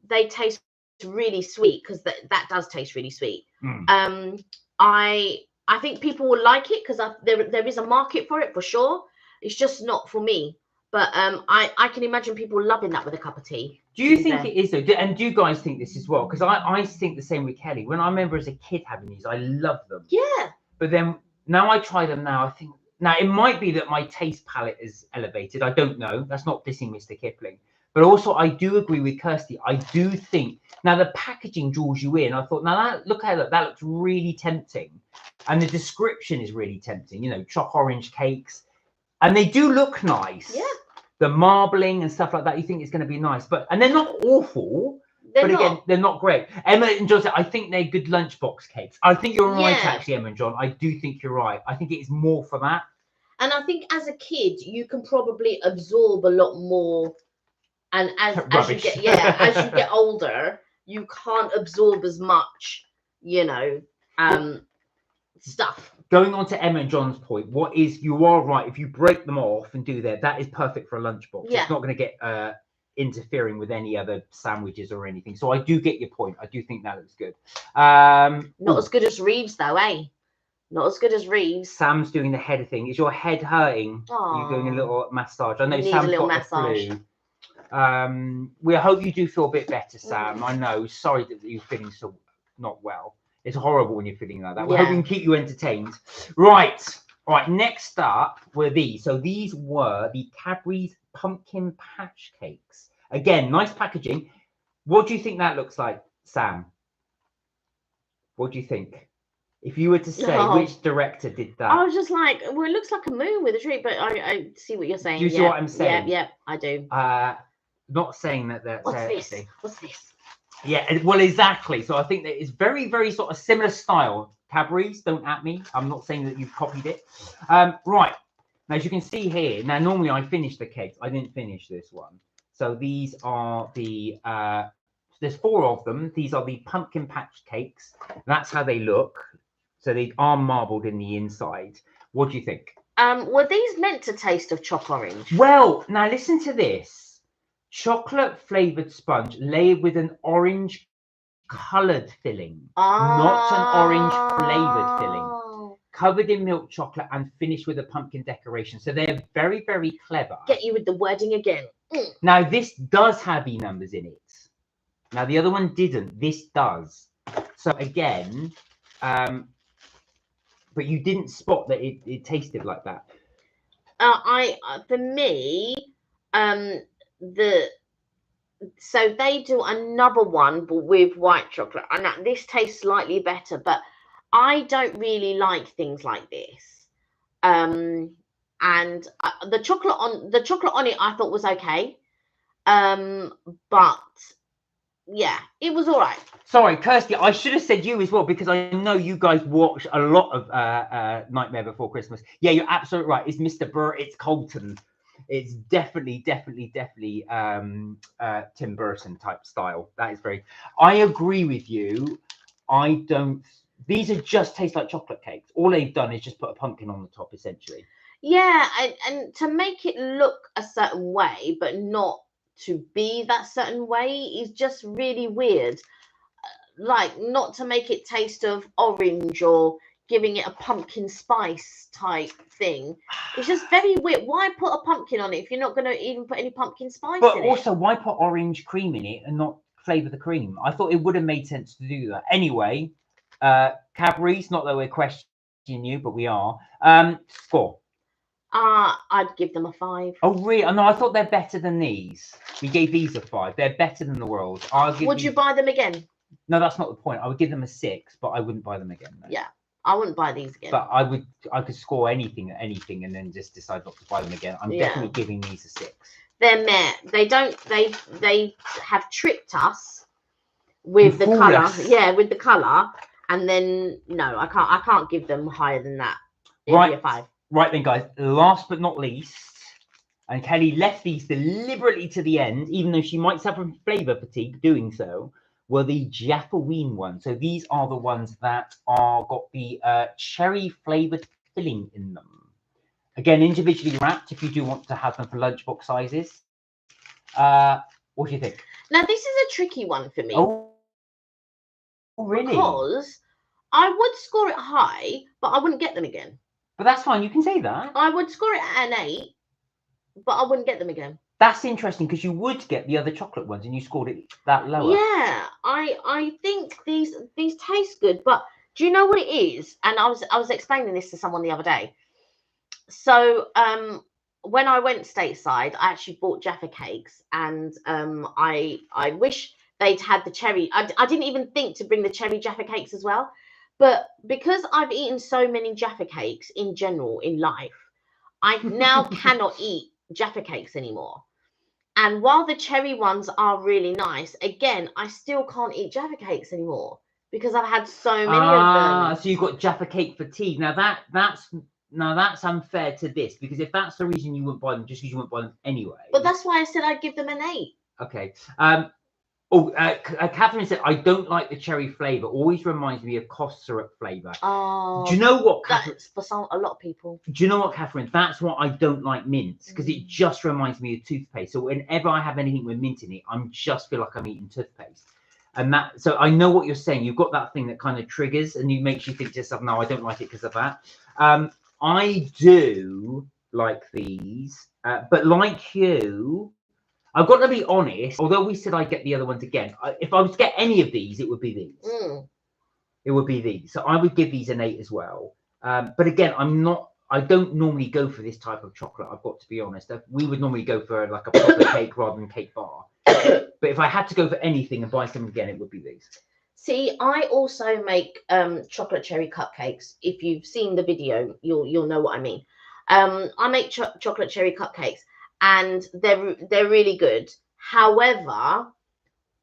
they taste really sweet, because that does taste really sweet, I think people will like it because there is a market for it for sure. It's just not for me. But I can imagine people loving that with a cup of tea. Do you think it is though? And do you guys think this as well? Because I think the same with Kelly. When I remember as a kid having these, I loved them. Yeah. But then now I try them now, I think now it might be that my taste palette is elevated. I don't know. That's not dissing Mr. Kipling. But also I do agree with Kirsty. I do think now the packaging draws you in. I thought, now look at that. That looks really tempting. And the description is really tempting. You know, choc orange cakes. And they do look nice. Yeah. The marbling and stuff like that, you think it's going to be nice, and they're not awful. Again, they're not great. Emma and John said, I think they're good lunchbox cakes. I think you're right, actually, Emma and John. I do think you're right. I think it is more for that. And I think as a kid, you can probably absorb a lot more. And as you get older, you can't absorb as much, you know, stuff. Going on to Emma and John's point, you are right. If you break them off and do that is perfect for a lunchbox. Yeah. It's not going to get interfering with any other sandwiches or anything. So I do get your point. I do think that looks good. Not as good as Reeves though, eh? Not as good as Reeves. Sam's doing the head thing. Is your head hurting? Aww. You're doing a little massage. I know Sam's got a little massage. The flu. We hope you do feel a bit better, Sam. I know. Sorry that you're feeling so not well. It's horrible when you're feeling like that. We hope we can keep you entertained. Right. All right. Next up were these. So these were the Cadbury's Pumpkin Patch Cakes. Again, nice packaging. What do you think that looks like, Sam? What do you think? If you were to say which director did that? I was just like, well, it looks like a moon with a tree, but I see what you're saying. Do you see what I'm saying? Yeah, I do. Not saying that that's What's this? Yeah, well, exactly. So I think that it's very, very sort of similar style. Cadbury's, don't at me. I'm not saying that you've copied it. Right. Now, as you can see here, now normally I finish the cakes. I didn't finish this one. So these are the, there's 4 of them. These are the pumpkin patch cakes. That's how they look. So they are marbled in the inside. What do you think? Were these meant to taste of choc orange? Well, now listen to this. Chocolate flavored sponge layered with an orange colored filling, not an orange flavored filling. Covered in milk chocolate and finished with a pumpkin decoration. So they're very, very clever. Get you with the wording again. Now, this does have numbers in it. Now, the other one didn't. This does. So again, but you didn't spot that it tasted like that. For me, so they do another one but with white chocolate, and this tastes slightly better, but I don't really like things like this. And the chocolate on it I thought was okay, but yeah, it was all right. Sorry, Kirsty, I should have said you as well, because I know you guys watch a lot of Nightmare Before Christmas. Yeah, you're absolutely right. It's Mr. Burr, it's Colton. It's definitely Tim Burton type style. That is very. I agree with you. These are just taste like chocolate cakes. All they've done is just put a pumpkin on the top, essentially. Yeah, and to make it look a certain way, but not to be that certain way, is just really weird. Like, not to make it taste of orange or giving it a pumpkin spice type thing. It's just very weird. Why put a pumpkin on it if you're not going to even put any pumpkin spice in it? But also, why put orange cream in it and not flavour the cream? I thought it would have made sense to do that. Anyway, Cadbury's, not that we're questioning you, but we are. Score. I'd give them a 5. Oh, really? No, I thought they're better than these. We gave these a 5. They're better than the world. Would you buy them again? No, that's not the point. I would give them a 6, but I wouldn't buy them again. No. Yeah, I wouldn't buy these again. But I could score anything and then just decide not to buy them again. I'm definitely giving these a 6. They're meh. They have tricked us with the colour. Yeah, with the colour. And then no, I can't give them higher than that. It'd be a 5. Right then, guys, last but not least, and Kelly left these deliberately to the end, even though she might suffer from flavour fatigue doing so, were the Jaffaween ones. So these are the ones that got the cherry flavoured filling in them. Again, individually wrapped if you do want to have them for lunchbox sizes. What do you think? Now, this is a tricky one for me. Oh, really? Because I would score it high, but I wouldn't get them again. But that's fine. You can say that. I would score it at an 8, but I wouldn't get them again. That's interesting, because you would get the other chocolate ones and you scored it that lower. Yeah, I think these taste good, but do you know what it is? And I was explaining this to someone the other day. So when I went stateside, I actually bought Jaffa cakes, and I wish they'd had the cherry. I didn't even think to bring the cherry Jaffa cakes as well. But because I've eaten so many Jaffa cakes in general in life, I now cannot eat Jaffa cakes anymore. And while the cherry ones are really nice, again, I still can't eat Jaffa cakes anymore because I've had so many of them. So you've got Jaffa cake fatigue. Now that's unfair to this, because if that's the reason you wouldn't buy them, just because you wouldn't buy them anyway. But that's why I said I'd give them an 8. Okay. Catherine said, I don't like the cherry flavour. Always reminds me of cough syrup flavour. Oh, do you know what, Catherine? That's for a lot of people. Do you know what, Catherine? That's what I don't like mints, because it just reminds me of toothpaste. So whenever I have anything with mint in it, I just feel like I'm eating toothpaste. And so I know what you're saying. You've got that thing that kind of triggers and makes you think to yourself, no, I don't like it because of that. I do like these, but like you, I've got to be honest, although we said I'd get the other ones again, if I was to get any of these, it would be these. It would be these. So I would give these an 8 as well. But again, I don't normally go for this type of chocolate, I've got to be honest. We would normally go for like a proper cake rather than cake bar. But if I had to go for anything and buy something again, it would be these. See, I also make chocolate cherry cupcakes. If you've seen the video, you'll know what I mean. I make chocolate cherry cupcakes, and they're really good. However,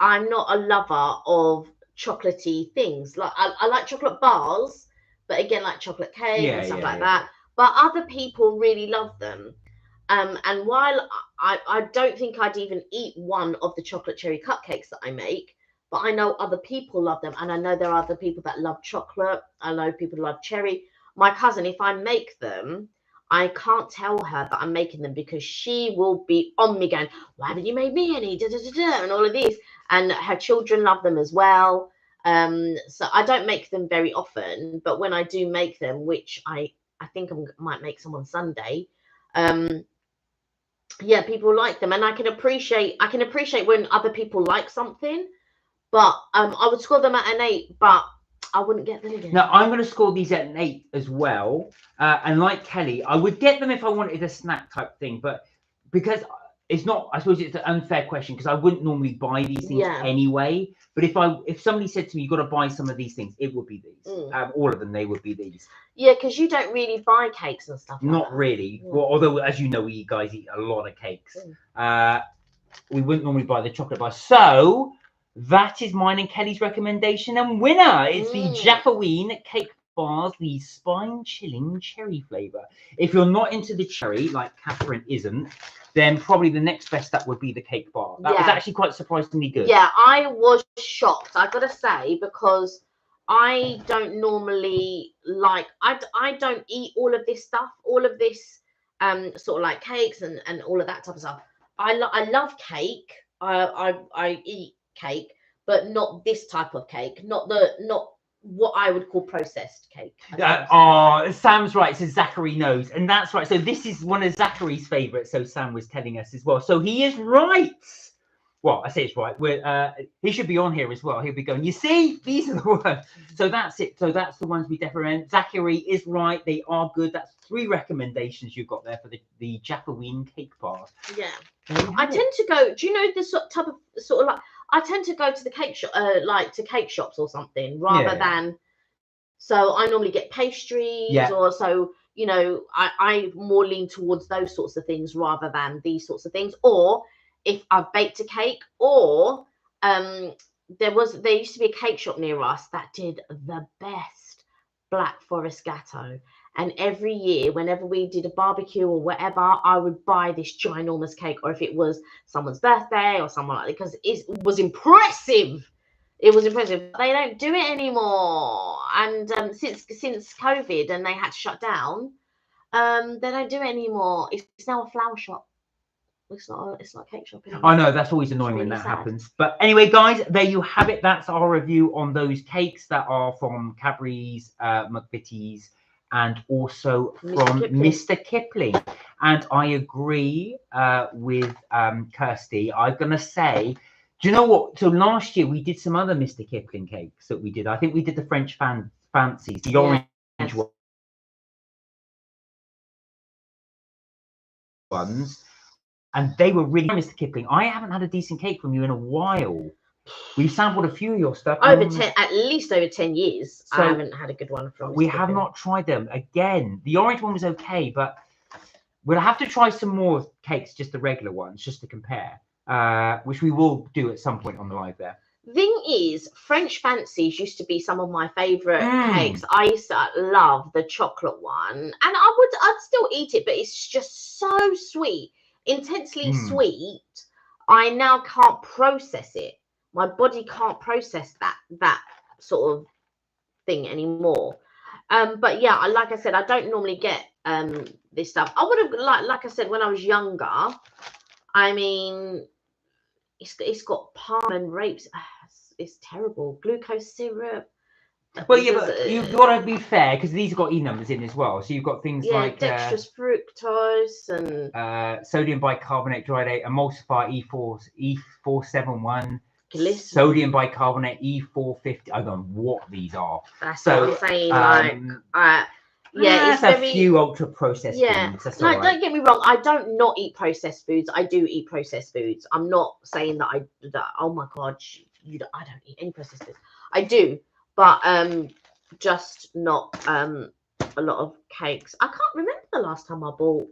I'm not a lover of chocolatey things. Like I like chocolate bars, but again, like chocolate cake and stuff like that. But other people really love them. And while I don't think I'd even eat one of the chocolate cherry cupcakes that I make, but I know other people love them, and I know there are other people that love chocolate. I know people love cherry. My cousin, if I make them, I can't tell her that I'm making them because she will be on me going, why haven't you made me any? Da, da, da, da, and all of these. And her children love them as well. So I don't make them very often, but when I do make them, which I think I might make some on Sunday, yeah, people like them, and I can appreciate when other people like something. But I would score them at an 8, but I wouldn't get them again. Now, I'm going to score these at an 8 as well. And like Kelly, I would get them if I wanted a snack type thing. But because it's not, I suppose it's an unfair question because I wouldn't normally buy these things anyway. But if somebody said to me, you've got to buy some of these things, it would be these. All of them, they would be these. Yeah, because you don't really buy cakes and stuff like Not that. really. Yeah. Well, although, as you know, we guys eat a lot of cakes. We wouldn't normally buy the chocolate bar. So that is mine and Kelly's recommendation and winner. It's the Jaffaween cake bars, the spine-chilling cherry flavour. If you're not into the cherry, like Catherine isn't, then probably the next best up would be the cake bar. That was actually quite surprisingly good. Yeah, I was shocked, I gotta say, because I don't normally like, I don't eat all of this stuff, all of this sort of like cakes and all of that type of stuff. I love cake. I eat cake, but not this type of cake, not what I would call processed cake. Oh, Sam's right. So Zachary knows, and that's right. So this is one of Zachary's favourites. So Sam was telling us as well. So he is right. Well, I say it's right. He should be on here as well. He'll be going, you see, these are the ones. So that's it. So that's the ones we definitely. Zachary is right. They are good. That's 3 recommendations you've got there for the Jaffaween cake bars. Yeah. I tend to go. Do you know this type of sort of like? I tend to go to the cake shop, like to cake shops or something, rather than. So I normally get pastries, or so you know. I more lean towards those sorts of things rather than these sorts of things. Or if I've baked a cake, or there used to be a cake shop near us that did the best Black Forest Gatto. And every year, whenever we did a barbecue or whatever, I would buy this ginormous cake, or if it was someone's birthday or someone like that, because it was impressive. It was impressive. They don't do it anymore. And since COVID and they had to shut down, they don't do it anymore. It's now a flower shop. It's not a cake shop anymore. I know, that's always annoying when that happens. But anyway, guys, there you have it. That's our review on those cakes that are from Cadbury's, McVitie's, and also from Mr. Kipling. And I agree with Kirsty. I'm going to say, do you know what? So last year we did some other Mr. Kipling cakes that we did. I think we did the French fancies, the orange ones. And they were really, Mr. Kipling, I haven't had a decent cake from you in a while. We've sampled a few of your stuff. At least over 10 years, so I haven't had a good one from We have not tried them. Again, the orange one was okay, but we'll have to try some more cakes, just the regular ones, just to compare, which we will do at some point on the live there. Thing is, French fancies used to be some of my favourite cakes. I used to love the chocolate one, and I'd still eat it, but it's just so sweet, intensely sweet. I now can't process it. My body can't process that sort of thing anymore. But yeah, like I said, I don't normally get this stuff. I would have like I said, when I was younger. I mean, it's got palm and rapes. It's terrible. Glucose syrup. Well, yeah, but you've got to be fair because these have got E numbers in as well. So you've got things like dextrose fructose and sodium bicarbonate dried emulsifier E471. Sodium bicarbonate E450. I don't know what these are. That's what I'm saying. Yeah, it's a very few ultra processed foods. That's all like right. don't get me wrong, I don't not eat processed foods. I do eat processed foods. I'm not saying that oh my god, I don't eat any processed foods. I do, but just not a lot of cakes. I can't remember the last time I bought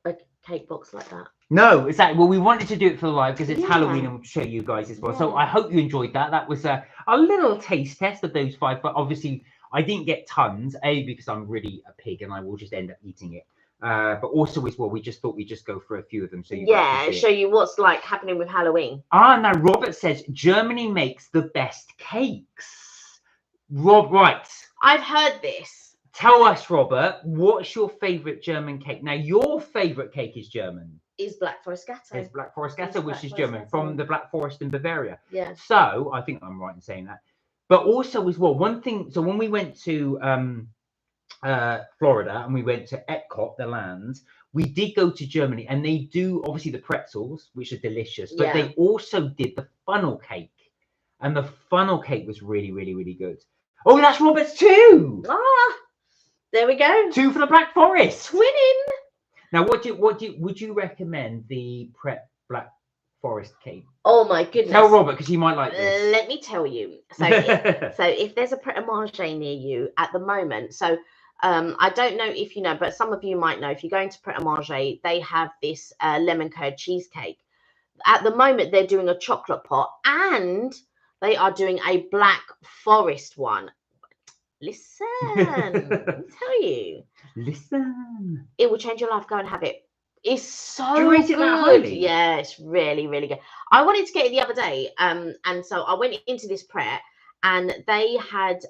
a cake box like that. No, exactly. Well, we wanted to do it for the live because it's Yeah. Halloween and we'll show you guys as well. So Yeah. I hope you enjoyed that. That was a little taste test of those 5, but obviously I didn't get tons, because I'm really a pig and I will just end up eating it. But also as well, we just thought we'd just go for a few of them. So you guys can see show it. you what's like happening with Halloween. Now Robert says Germany makes the best cakes. Rob, right. I've heard this. Tell us, Robert, what's your favourite German cake? Now, your favourite cake is German. Is Black Forest Gatto. It's Black Forest Gatto, which Black is Forest German, Gatto. from the Black Forest in Bavaria. Yeah. So, I think I'm right in saying that. But also as well, one thing, so when we went to Florida and we went to Epcot, the land, we did go to Germany and they do, obviously, the pretzels, which are delicious, but they also did the funnel cake. And the funnel cake was really, really, really good. Oh, that's Robert's too! Ah, there we go. 2 for the Black Forest. Twinning. Now, would you recommend the Black Forest cake? Oh my goodness. Tell Robert because he might like this. Let me tell you. So, if there's a Pret-a-Manger near you at the moment, so I don't know if you know, but some of you might know. If you're going to Pret-a-Manger, they have this lemon curd cheesecake. At the moment, they're doing a chocolate pot and they are doing a Black Forest one. Listen, let me tell you. Listen. It will change your life. Go and have it. It's so Do you rate it that highly? Yeah, it's really, really good. I wanted to get it the other day, and so I went into this Pret, and they had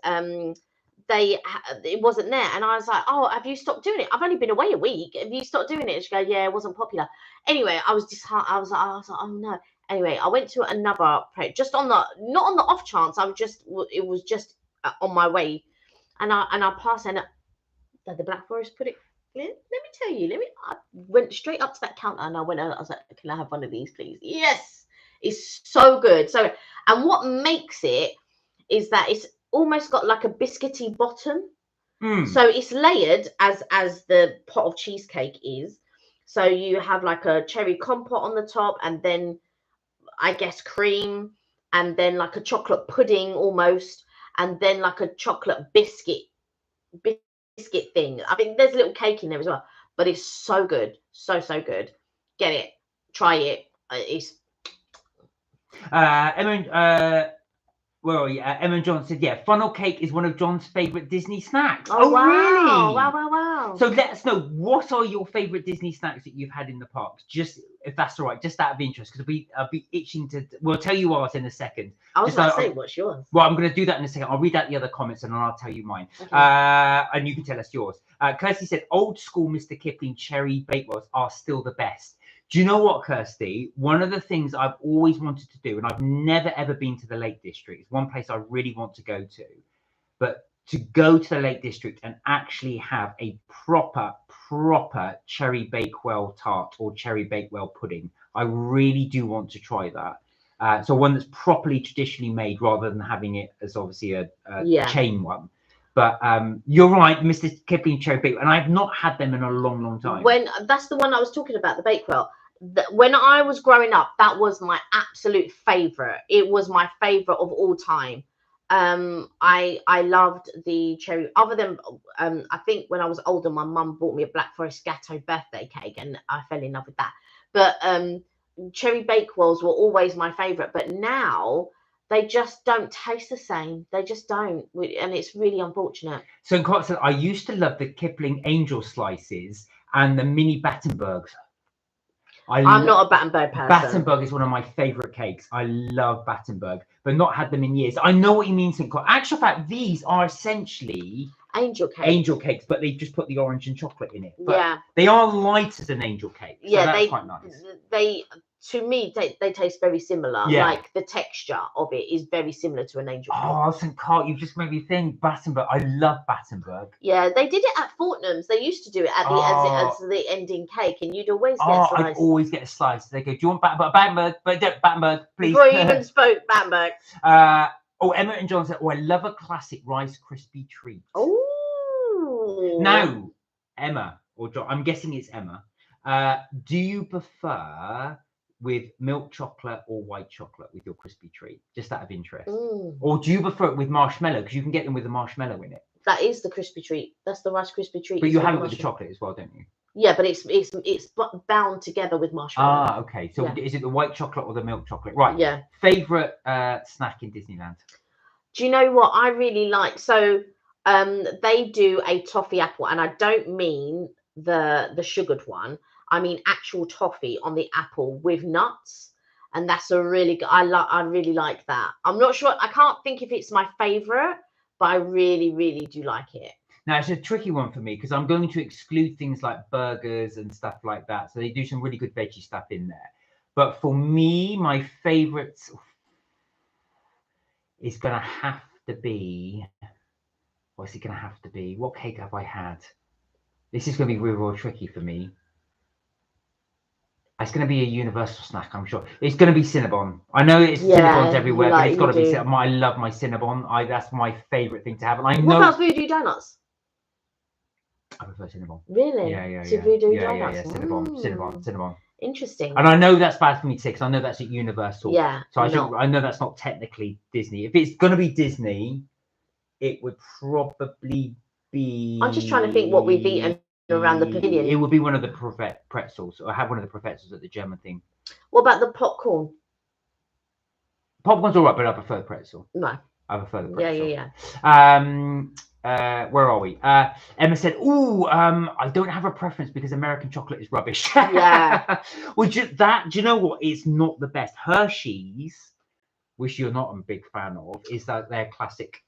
it wasn't there, and I was like, oh, have you stopped doing it? I've only been away a week. Have you stopped doing it? She goes, yeah, it wasn't popular. Anyway, I was disheartened. I was like, oh no. Anyway, I went to another Pret, just on the not on the off chance. It was just on my way, and I passed, and the Black Forest put it. Let me tell you. I went straight up to that counter and I was like, can I have one of these, please? Yes, it's so good. So, and what makes it is that it's almost got like a biscuity bottom. So it's layered as the pot of cheesecake is. So you have like a cherry compote on the top, and then I guess cream, and then like a chocolate pudding almost, and then like a chocolate biscuit thing. I think there's a little cake in there as well, but it's so good, so good. Get it, try it. It's Emma and John said, yeah, funnel cake is one of John's favorite Disney snacks. Oh wow. Really? Wow. So let us know, what are your favorite Disney snacks that you've had in the parks? Just, if that's all right, just out of interest, because I'll be itching to. We'll tell you ours in a second. I was going to say, what's yours? Well, I'm going to do that in a second. I'll read out the other comments and then I'll tell you mine. Okay. And you can tell us yours. Kirsty said, old school Mr. Kipling cherry bakewells are still the best. Do you know what, Kirsty? One of the things I've always wanted to do, and I've never ever been to the Lake District, it's one place I really want to go to, but to go to the Lake District and actually have a proper cherry bakewell tart or cherry bakewell pudding, I really do want to try that. So one that's properly traditionally made rather than having it as obviously a chain one. But you're right, Mr. Kipling cherry bakewell, and I've not had them in a long time. When that's the one I was talking about, the bakewell. When I was growing up, that was my absolute favorite. It was my favorite of all time. I loved the cherry. Other than I think when I was older, my mum bought me a Black Forest Gatto birthday cake, and I fell in love with that. But cherry bakewells were always my favorite. But now they just don't taste the same. They just don't, and it's really unfortunate. So in Scotland, I used to love the Kipling angel slices and the mini Battenbergs. I'm not a Battenberg person. Battenberg is one of my favorite cakes. I love Battenberg, but not had them in years. I know what you mean, St. Clair. Actual fact, these are essentially angel cakes, but they just put the orange and chocolate in it. But yeah, they are lighter than angel cake. So yeah, that's quite nice. They to me, they taste very similar. Yeah. Like the texture of it is very similar to an angel cake. Oh, St. Clair, you just made me think Battenberg. I love Battenberg. Yeah, they did it at Fortnum's. They used to do it at as the ending cake, and you'd always get a slice. I'd always get a slice. They go, do you want Battenberg? But Battenberg, please. Before you even spoke Battenberg. Emma and John said, I love a classic Rice Krispie treat. Oh, Ooh. Now, Emma, or John, I'm guessing it's Emma. Do you prefer with milk chocolate or white chocolate with your crispy treat? Just out of interest. Or do you prefer it with marshmallow? Because you can get them with the marshmallow in it. That is the crispy treat. That's the Rice Krispie treat. But you have it with the chocolate as well, don't you? Yeah, but it's bound together with marshmallow. Ah, okay. So is it the white chocolate or the milk chocolate? Right. Yeah. Favorite snack in Disneyland? Do you know what I really like? So they do a toffee apple, and I don't mean the sugared one. I mean actual toffee on the apple with nuts, and that's a really good. I really like that. I'm not sure. I can't think if it's my favorite, but I really do like it. Now it's a tricky one for me because I'm going to exclude things like burgers and stuff like that. So they do some really good veggie stuff in there. But for me, my favorites is going to have to be. What's it going to have to be? What cake have I had? This is going to be real tricky for me. It's going to be a universal snack, I'm sure. It's going to be Cinnabon. I know it's Cinnabons everywhere, but it's got to be Cinnabon. I love my Cinnabon. That's my favourite thing to have. And I know. What about Voodoo Donuts? I prefer Cinnabon. Really? Yeah. Voodoo Donuts? Yeah. Cinnabon. Interesting. And I know that's bad for me to say because I know that's at Universal. Yeah. So I know that's not technically Disney. If it's going to be Disney, it would probably be. I'm just trying to think what we've eaten around the pavilion. It would be one of the pretzels. I have one of the pretzels at the German thing. What about the popcorn? Popcorn's all right, but I prefer the pretzel. No. I prefer the pretzel. Yeah. Where are we? Emma said, "Ooh, I don't have a preference because American chocolate is rubbish." Yeah. Well, do you know what? It's not the best. Hershey's, which you're not a big fan of, is that their classic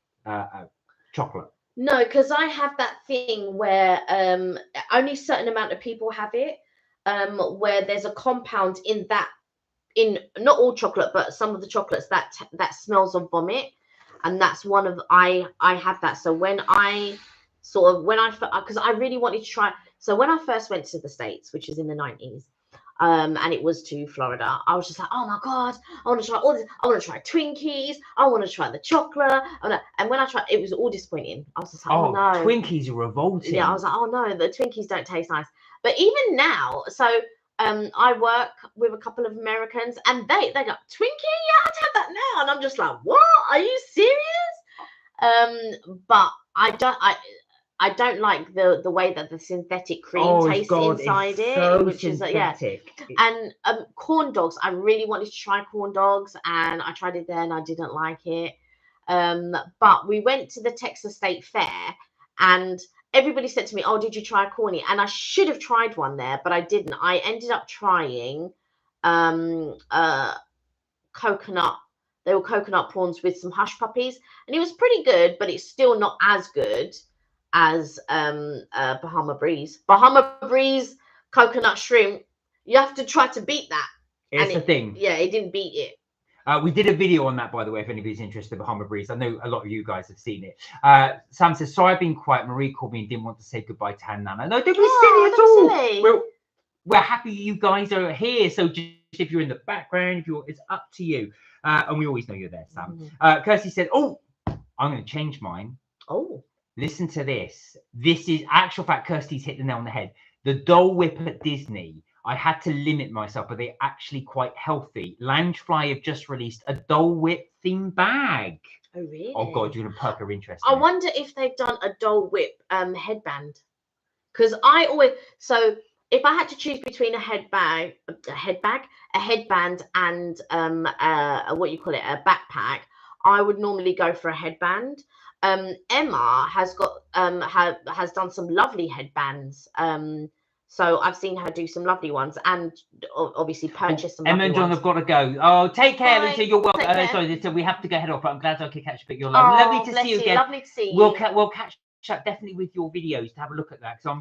chocolate. No, because I have that thing where only a certain amount of people have it, where there's a compound in not all chocolate, but some of the chocolates that smells of vomit, and that's one of I have that. So when because I really wanted to try. So when I first went to the States, which is in the 90s. And it was to Florida. I was just like, oh my god, I want to try all this. I want to try Twinkies. I want to try the chocolate. And when I tried, it was all disappointing. I was just like, oh no, Twinkies are revolting. Yeah, I was like, oh no, the Twinkies don't taste nice. But even now, so I work with a couple of Americans, and they go, Twinkie, yeah, I'd have that now. And I'm just like, what? Are you serious? But I don't like the way that the synthetic cream tastes inside it, which synthetic. Is And corn dogs. I really wanted to try corn dogs, and I tried it there, and I didn't like it. But we went to the Texas State Fair, and everybody said to me, "Oh, did you try a corny?" And I should have tried one there, but I didn't. I ended up trying coconut. They were coconut prawns with some hush puppies, and it was pretty good, but it's still not as good as Bahama Breeze. Bahama Breeze coconut shrimp, you have to try to beat that. It's the thing. Yeah, it didn't beat it. We did a video on that, by the way, if anybody's interested in Bahama Breeze. I know a lot of you guys have seen it. Sam says, sorry I've been quiet. Marie called me and didn't want to say goodbye to her Nana. No, don't be silly at all. Silly. We're happy you guys are here. So just if you're in the background, it's up to you. And we always know you're there, Sam. Kirsty said, oh, I'm going to change mine. Oh. Listen to this. This is actual fact. Kirsty's hit the nail on the head. The Dole Whip at Disney. I had to limit myself, but they're actually quite healthy. Loungefly have just released a Dole Whip themed bag. Oh, really? Oh, God, you're going to perk her interest. I wonder if they've done a Dole Whip headband. Because so if I had to choose between a headband, and what you call it, a backpack, I would normally go for a headband. Emma has got has done some lovely headbands. So I've seen her do some lovely ones, and obviously purchase some. Emma and John have got to go. Oh, take care, Lisa. You're welcome. Sorry, so we have to go head off. But I'm glad I could catch a bit. You're lovely to see you again. Lovely to see you. We'll catch up definitely with your videos to have a look at that, because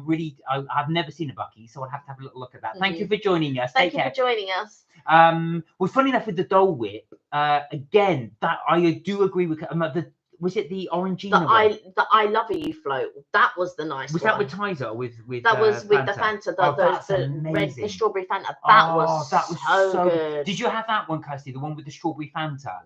I've never seen a Bucky, so I'll have to have a little look at that. Thank you for joining us. Thank you for joining us. Well, funny enough with the Dole Whip, again, that I do agree with. Was it the Orangina one? The I Love You float. That was the nice one. Was that with Tizer or with that was with the Fanta, the strawberry Fanta. That was so good. Did you have that one, Kirsty? The one with the strawberry Fanta?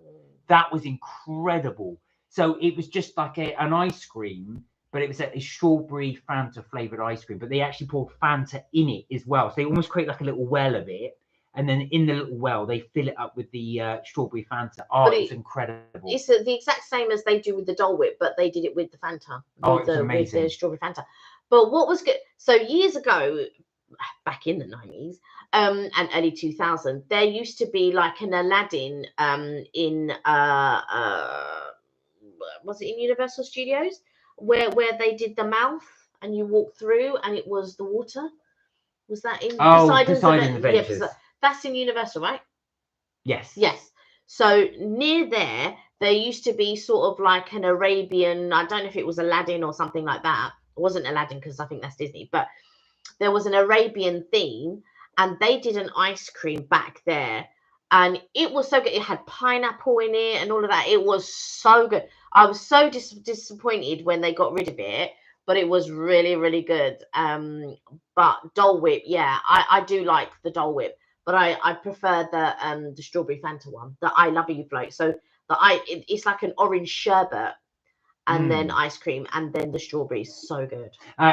That was incredible. So it was just like an ice cream, but it was a strawberry Fanta flavoured ice cream. But they actually poured Fanta in it as well. So they almost create like a little well of it. And then in the little well, they fill it up with the strawberry Fanta. Oh, it's incredible. It's the exact same as they do with the Dole Whip, but they did it with the Fanta. Oh, it's amazing. With the strawberry Fanta. But what was good? So years ago, back in the 90s and early 2000, there used to be like an Aladdin in was it in Universal Studios where they did the mouth and you walk through and it was the water. Was that in Poseidon's Adventures? Yeah, that's in Universal, right? Yes. Yes. So near there used to be sort of like an Arabian, I don't know if it was Aladdin or something like that. It wasn't Aladdin because I think that's Disney, but there was an Arabian theme and they did an ice cream back there and it was so good. It had pineapple in it and all of that. It was so good. I was so disappointed when they got rid of it, but it was really, really good. But Dole Whip, yeah, I do like the Dole Whip, but I prefer the strawberry Fanta one, the I Love You float. So it's like an orange sherbet and then ice cream and then the strawberries. So good.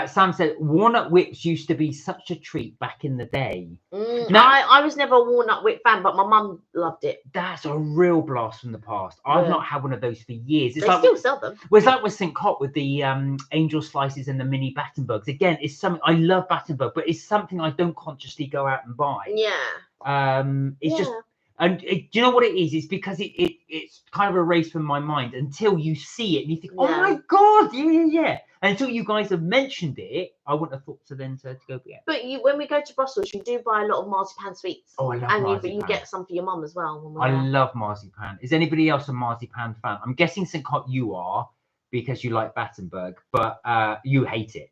Sam said walnut whips used to be such a treat back in the day. Now, I was never a walnut whip fan, but my mum loved it. That's a real blast from the past. I've not had one of those for years. They still sell them. Well, it's like with St. Cot with the angel slices and the mini Battenbergs. Again, it's something I love Battenberg, but it's something I don't consciously go out and buy. Yeah. It's just. And do you know what it is? It's because it's kind of erased from my mind until you see it and you think, oh my God, yeah. And until you guys have mentioned it, I wouldn't have thought to go for it. But when we go to Brussels, you do buy a lot of marzipan sweets. Oh, I love marzipan. And you get some for your mum as well. I love marzipan. Is anybody else a marzipan fan? I'm guessing St. Cot you are because you like Battenberg, but you hate it.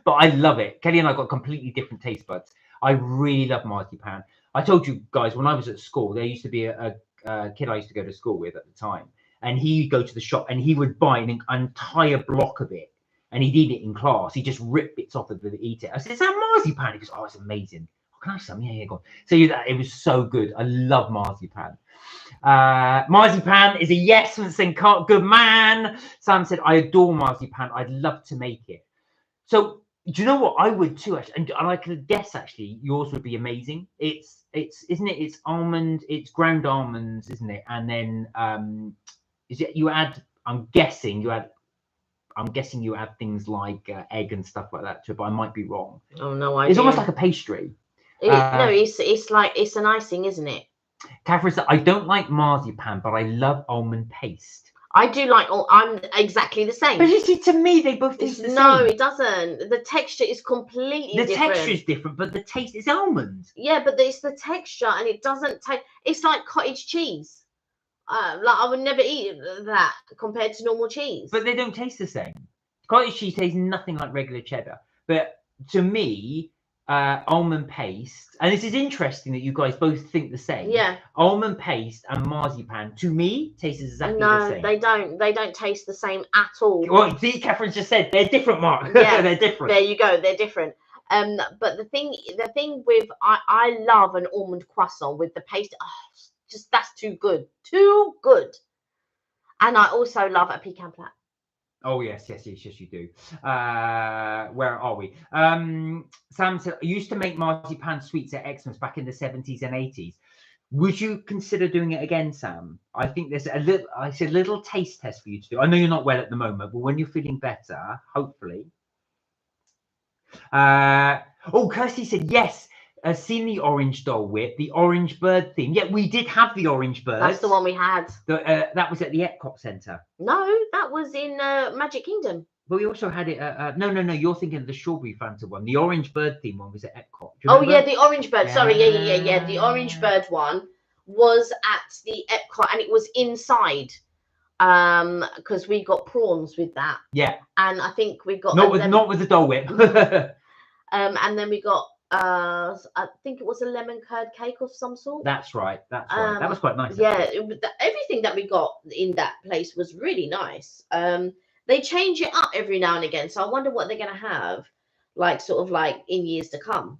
But I love it. Kelly and I got completely different taste buds. I really love marzipan. I told you guys, when I was at school, there used to be a kid I used to go to school with at the time. And he'd go to the shop and he would buy an entire block of it. And he'd eat it in class. He'd just rip bits off of it and eat it. I said, is that marzipan? He goes, oh, it's amazing. Oh, can I have some? Yeah, go on. So it was so good. I love marzipan. Marzipan is a yes from St. Cot. Good man. Sam said, I adore marzipan. I'd love to make it. So do you know what I would too? Actually, and I could guess actually yours would be amazing. It's isn't it? It's almond. It's ground almonds, isn't it? And then is it you add? I'm guessing you add things like egg and stuff like that to it, but I might be wrong. Oh no, idea. It's almost like a pastry. No, it's like it's an icing, isn't it? Catherine said, I don't like marzipan, but I love almond paste. I do like. I'm exactly the same. But you see, to me, they both taste the same. No, it doesn't. The texture is completely different. The texture is different, but the taste is almond. Yeah, but it's the texture, and it doesn't taste. It's like cottage cheese. Like I would never eat that compared to normal cheese. But they don't taste the same. Cottage cheese tastes nothing like regular cheddar. But to me, almond paste, and this is interesting that you guys both think the same. Yeah. Almond paste and marzipan, to me, taste exactly the same. No, they don't. They don't taste the same at all. Well, see, Catherine just said they're different, Mark. Yeah, they're different. There you go. They're different. But the thing with I love an almond croissant with the paste. Oh, just that's too good. Too good. And I also love a pecan plat. Oh, yes, you do. Where are we? Sam said, I used to make marzipan sweets at Xmas back in the 70s and 80s. Would you consider doing it again, Sam? I think there's a little taste test for you to do. I know you're not well at the moment, but when you're feeling better, hopefully. Kirsty said, yes, I've seen the orange Dole Whip, the orange bird theme. Yeah, we did have the orange bird. That's the one we had. That was at the Epcot Centre. No, that was in Magic Kingdom. But we also had it. No. You're thinking of the strawberry Fanta one. The orange bird theme one was at Epcot. Oh yeah, the orange bird. Yeah. Sorry, yeah. The orange bird one was at the Epcot, and it was inside. Because we got prawns with that. Yeah. And I think we got not with the Dole Whip. And then we got. I think it was a lemon curd cake of some sort. That's right. That was quite nice. Yeah, everything that we got in that place was really nice. They change it up every now and again, so I wonder what they're going to have, like sort of like in years to come.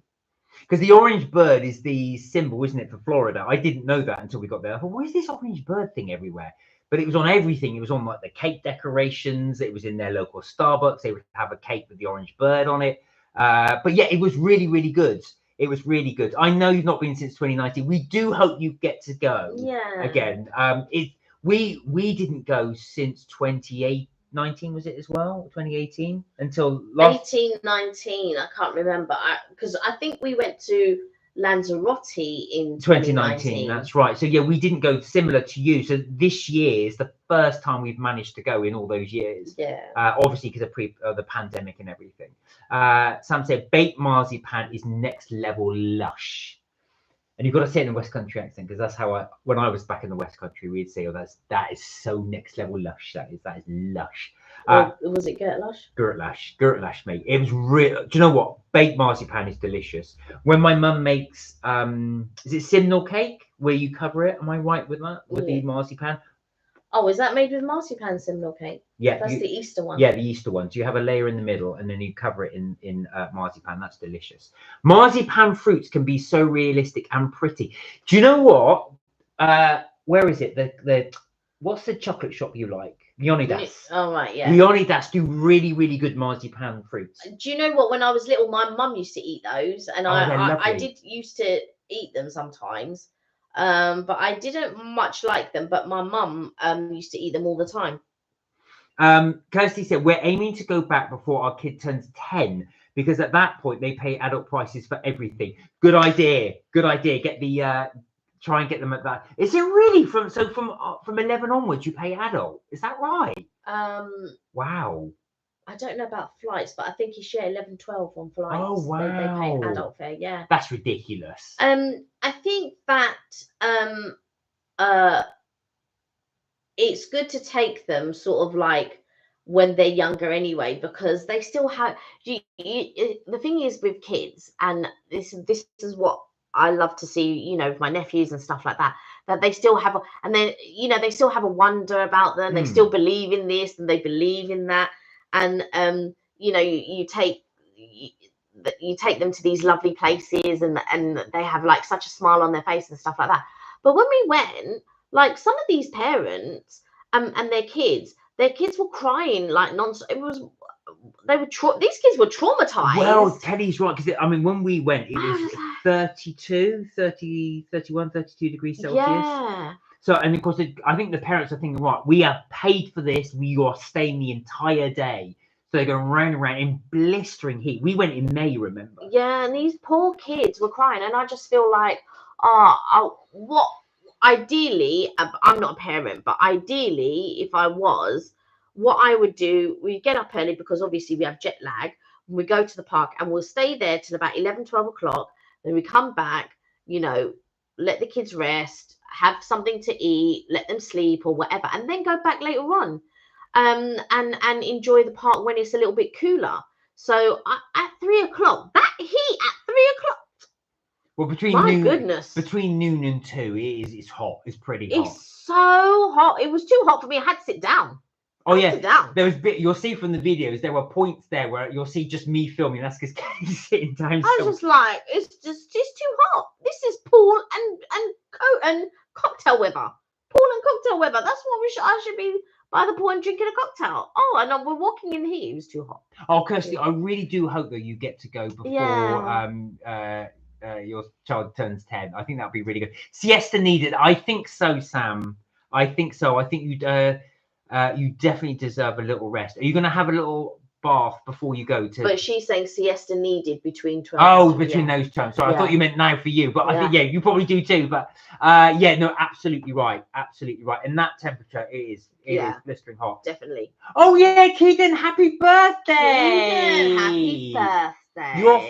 Because the orange bird is the symbol, isn't it, for Florida? I didn't know that until we got there. I thought, why is this orange bird thing everywhere? but it was on everything. It was on like the cake decorations. It was in their local Starbucks. They would have a cake with the orange bird on it. But yeah, it was really, really good. It was really good. I know you've not been since 2019. We do hope you get to go again. We didn't go since 2019, was it as well? 2018 until last 18, 19. I can't remember because I think we went to Lanzarote in 2019. That's right. So yeah, we didn't go, similar to you. So this year is the first time we've managed to go in all those years. Yeah. Obviously because of the pandemic and everything. Sam said baked marzipan is next level lush. And you've got to say it in a West Country accent, because that's how when I was back in the West Country, we'd say, "Oh, that is so next level lush. That is lush." Was it Gertlush? Gertlush, mate. It was real. Do you know what? Baked marzipan is delicious. When my mum makes, is it simnel cake where you cover it? Am I right with that? With the marzipan? Oh, is that made with marzipan simnel cake? Yeah, that's the Easter one. Yeah, the Easter one. So you have a layer in the middle, and then you cover it in marzipan. That's delicious. Marzipan fruits can be so realistic and pretty. Do you know what? Where is it? The what's the chocolate shop you like? Leonidas. Oh right, yeah. Leonidas do really, really good marzipan fruits. Do you know what? When I was little, my mum used to eat those, and I did used to eat them sometimes. But I didn't much like them, but my mum used to eat them all the time. Kirsty said, we're aiming to go back before our kid turns 10, because at that point they pay adult prices for everything. Good idea. Get the try and get them at that. Is it really from 11 onwards you pay adult? Is that right? Wow. I don't know about flights, but I think you share 11, 12 on flights. Oh wow. They pay adult fare, yeah. That's ridiculous. I think that it's good to take them sort of like when they're younger anyway, because they still have the thing is with kids, and this is what I love to see, you know, with my nephews and stuff like that, that they still have they still have a wonder about them. They still believe in this and they believe in that. And you take them to these lovely places, and they have like such a smile on their face and stuff like that. But when we went, like some of these parents and their kids were crying like nonstop. These kids were traumatized. Well, Teddy's right, because I mean, when we went, it was 31, 32 degrees Celsius. Yeah. So, and of course, I think the parents are thinking, right, we have paid for this. We are staying the entire day. So they're going round and round in blistering heat. We went in May, remember? Yeah, and these poor kids were crying. And I just feel like, ideally, I'm not a parent, but ideally, if I was, what I would do, we get up early because obviously we have jet lag. We go to the park and we'll stay there till about 11, 12 o'clock. Then we come back, let the kids rest, have something to eat, let them sleep or whatever, and then go back later on and enjoy the park when it's a little bit cooler. So at 3 o'clock, that heat at 3 o'clock. Well, between noon and 2, it's hot. It's pretty hot. It's so hot. It was too hot for me. I had to sit down. Oh yeah, there was you'll see from the videos, there were points there where you'll see just me filming. That's because Katie's sitting down. I was just like, it's too hot. This is pool and cocktail weather. Pool and cocktail weather. That's what I should be by the pool and drinking a cocktail. Oh, and we're walking in the heat. It was too hot. Oh, Kirsty, I really do hope that you get to go before your child turns 10. I think that'd be really good. Siesta needed. I think so, Sam. I think so. I think you definitely deserve a little rest. Are you going to have a little bath before you go to? But she's saying siesta needed between 12. Oh, between those times. Sorry, I thought you meant now for you, but I think you probably do too. But no, absolutely right, And that temperature, it is blistering hot. Definitely. Oh yeah, Keegan, happy birthday! Keegan, happy birthday! You're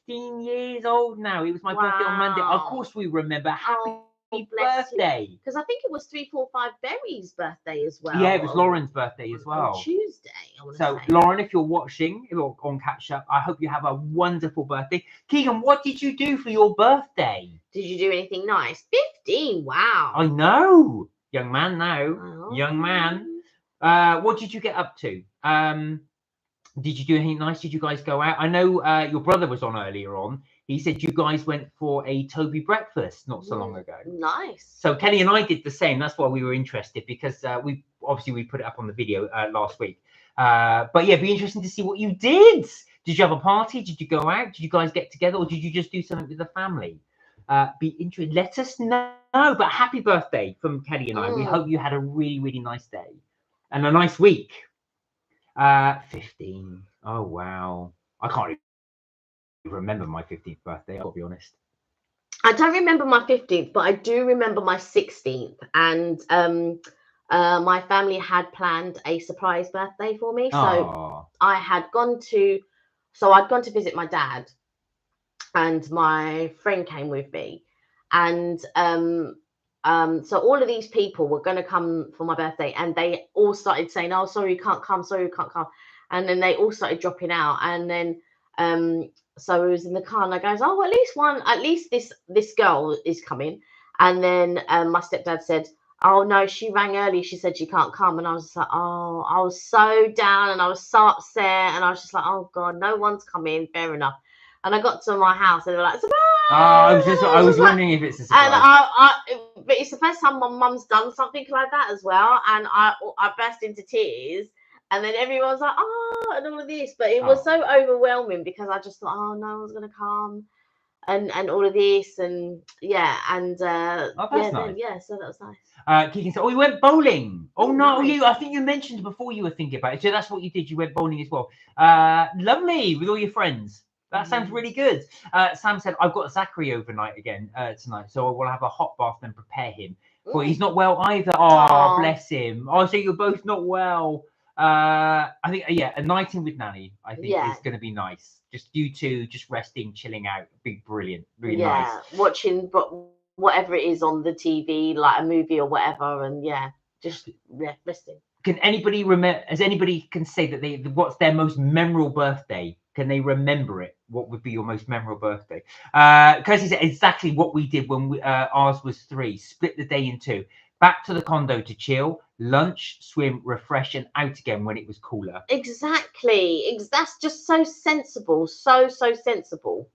15 years old now. It was my birthday on Monday. Of course, we remember. Happy birthday, because I think it was 345 Berry's birthday as well. Yeah, it was Lauren's birthday as well. On Tuesday. So Lauren, if you're watching on Catch Up, I hope you have a wonderful birthday. Keegan, what did you do for your birthday? Did you do anything nice? 15. Wow. I know, young man. Young man. What did you get up to? Did you do anything nice? Did you guys go out? I know your brother was on earlier on. He said you guys went for a Toby breakfast not so long ago. Nice. So Kelly and I did the same. That's why we were interested, because we put it up on the video last week. But yeah, it'd be interesting to see what you did. Did you have a party? Did you go out? Did you guys get together, or did you just do something with the family? Be interested. Let us know. But happy birthday from Kelly and I. We hope you had a really, really nice day and a nice week. 15. Oh wow. I can't even remember my 15th birthday, I'll be honest. I don't remember my 15th, but I do remember my 16th. And my family had planned a surprise birthday for me. So I'd gone to visit my dad, and my friend came with me. And so all of these people were going to come for my birthday, and they all started saying, "Oh, sorry, you can't come. Sorry, you can't come." And then they all started dropping out. And then so I was in the car, and I goes, "Oh, at least this girl is coming." And then my stepdad said, "Oh no, she rang early. She said she can't come." And I was like, "Oh," I was so down, and I was so upset, and I was just like, "Oh God, no one's coming." Fair enough. And I got to my house, and they were like, "Surprise!" I was wondering if it's a surprise. And but it's the first time my mum's done something like that as well, and I burst into tears. And then everyone's like, "Oh," and all of this, but it was so overwhelming, because I just thought, "Oh, no one's gonna come," and all of this, and yeah, and that's nice. so that was nice. Keegan said, "Oh, you went bowling." Oh no, nice. I think you mentioned before you were thinking about it. So that's what you did. You went bowling as well. Lovely, with all your friends. That sounds really good. Sam said, "I've got Zachary overnight again tonight, so I will have a hot bath and prepare him. But he's not well either." Oh, bless him. Oh, so you're both not well. I think a night in with Nanny, I think, is going to be nice. Just you two, just resting, chilling out, be brilliant, really nice. Watching whatever it is on the TV, like a movie or whatever, and just resting. Can anybody remember? As anybody can say that what's their most memorable birthday? Can they remember it? What would be your most memorable birthday? Kirsty said exactly what we did when ours was 3. Split the day in 2. Back to the condo to chill, lunch, swim, refresh, and out again when it was cooler. Exactly. That's just so sensible. So sensible.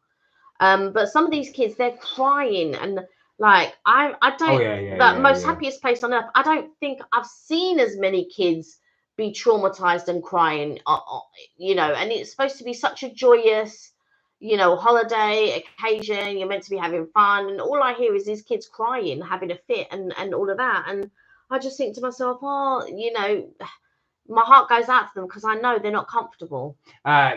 But some of these kids, they're crying, and like I don't. Most happiest place on earth. I don't think I've seen as many kids be traumatized and crying. And it's supposed to be such a joyous, holiday occasion. You're meant to be having fun, and all I hear is these kids crying, having a fit, and all of that. And I just think to myself, my heart goes out to them, because I know they're not comfortable.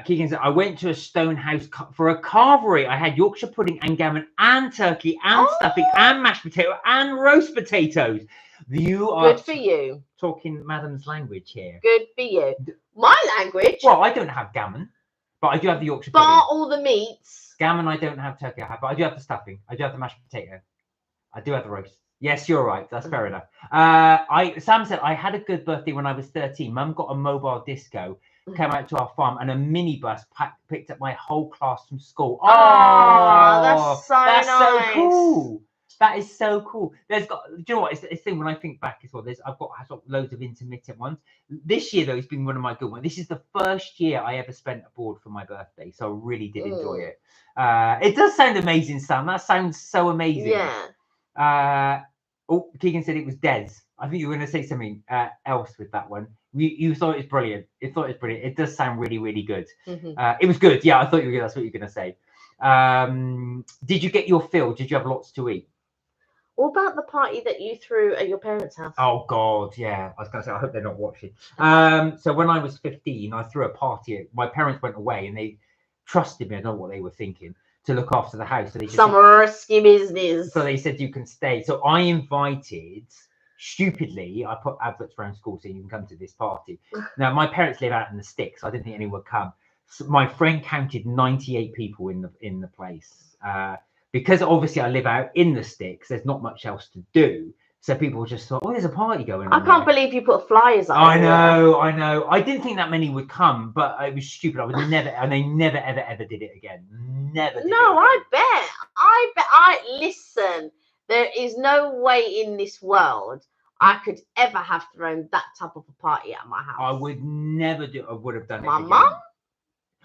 Keegan said, "I went to a stone house for a carvery. I had Yorkshire pudding and gammon and turkey and stuffing and mashed potato and roast potatoes." You are good for you. Talking Madam's language here. Good for you. My language? Well, I don't have gammon, but I do have the Yorkshire pudding. Bar all the meats. Gammon, I don't have turkey. But I do have the stuffing. I do have the mashed potato. I do have the roast. Yes, you're right. That's fair enough. Sam said, "I had a good birthday when I was 13. Mum got a mobile disco, came out to our farm, and a minibus picked up my whole class from school." Oh, that's nice. So cool. That is so cool. Do you know what? It's the thing when I think back as well. I've got loads of intermittent ones. This year, though, it's been one of my good ones. This is the first year I ever spent abroad for my birthday, so I really did enjoy it. It does sound amazing, Sam. That sounds so amazing. Yeah. Keegan said it was Des. I think you were going to say something else with that one. You thought it was brilliant. It does sound really, really good. It was good. Yeah, I thought that's what you were going to say. Did you get your fill? Did you have lots to eat? What about the party that you threw at your parents' house? Oh God, yeah. I was going to say, I hope they're not watching. So when I was 15, I threw a party. My parents went away, and they trusted me. I don't know what they were thinking, to look after the house. So they some risky business. So they said you can stay. So I invited. Stupidly, I put adverts around school saying you can come to this party. Now my parents live out in the sticks. I didn't think anyone would come. So my friend counted 98 people in the place. Because obviously I live out in the sticks, there's not much else to do. So people just thought, "Oh, there's a party going on." I can't believe you put flyers up. I know. I didn't think that many would come, but it was stupid. I would never, and they never, ever did it again. Never. No, I bet. Listen, there is no way in this world I could ever have thrown that type of a party at my house. I would never do. I would have done it. My mum?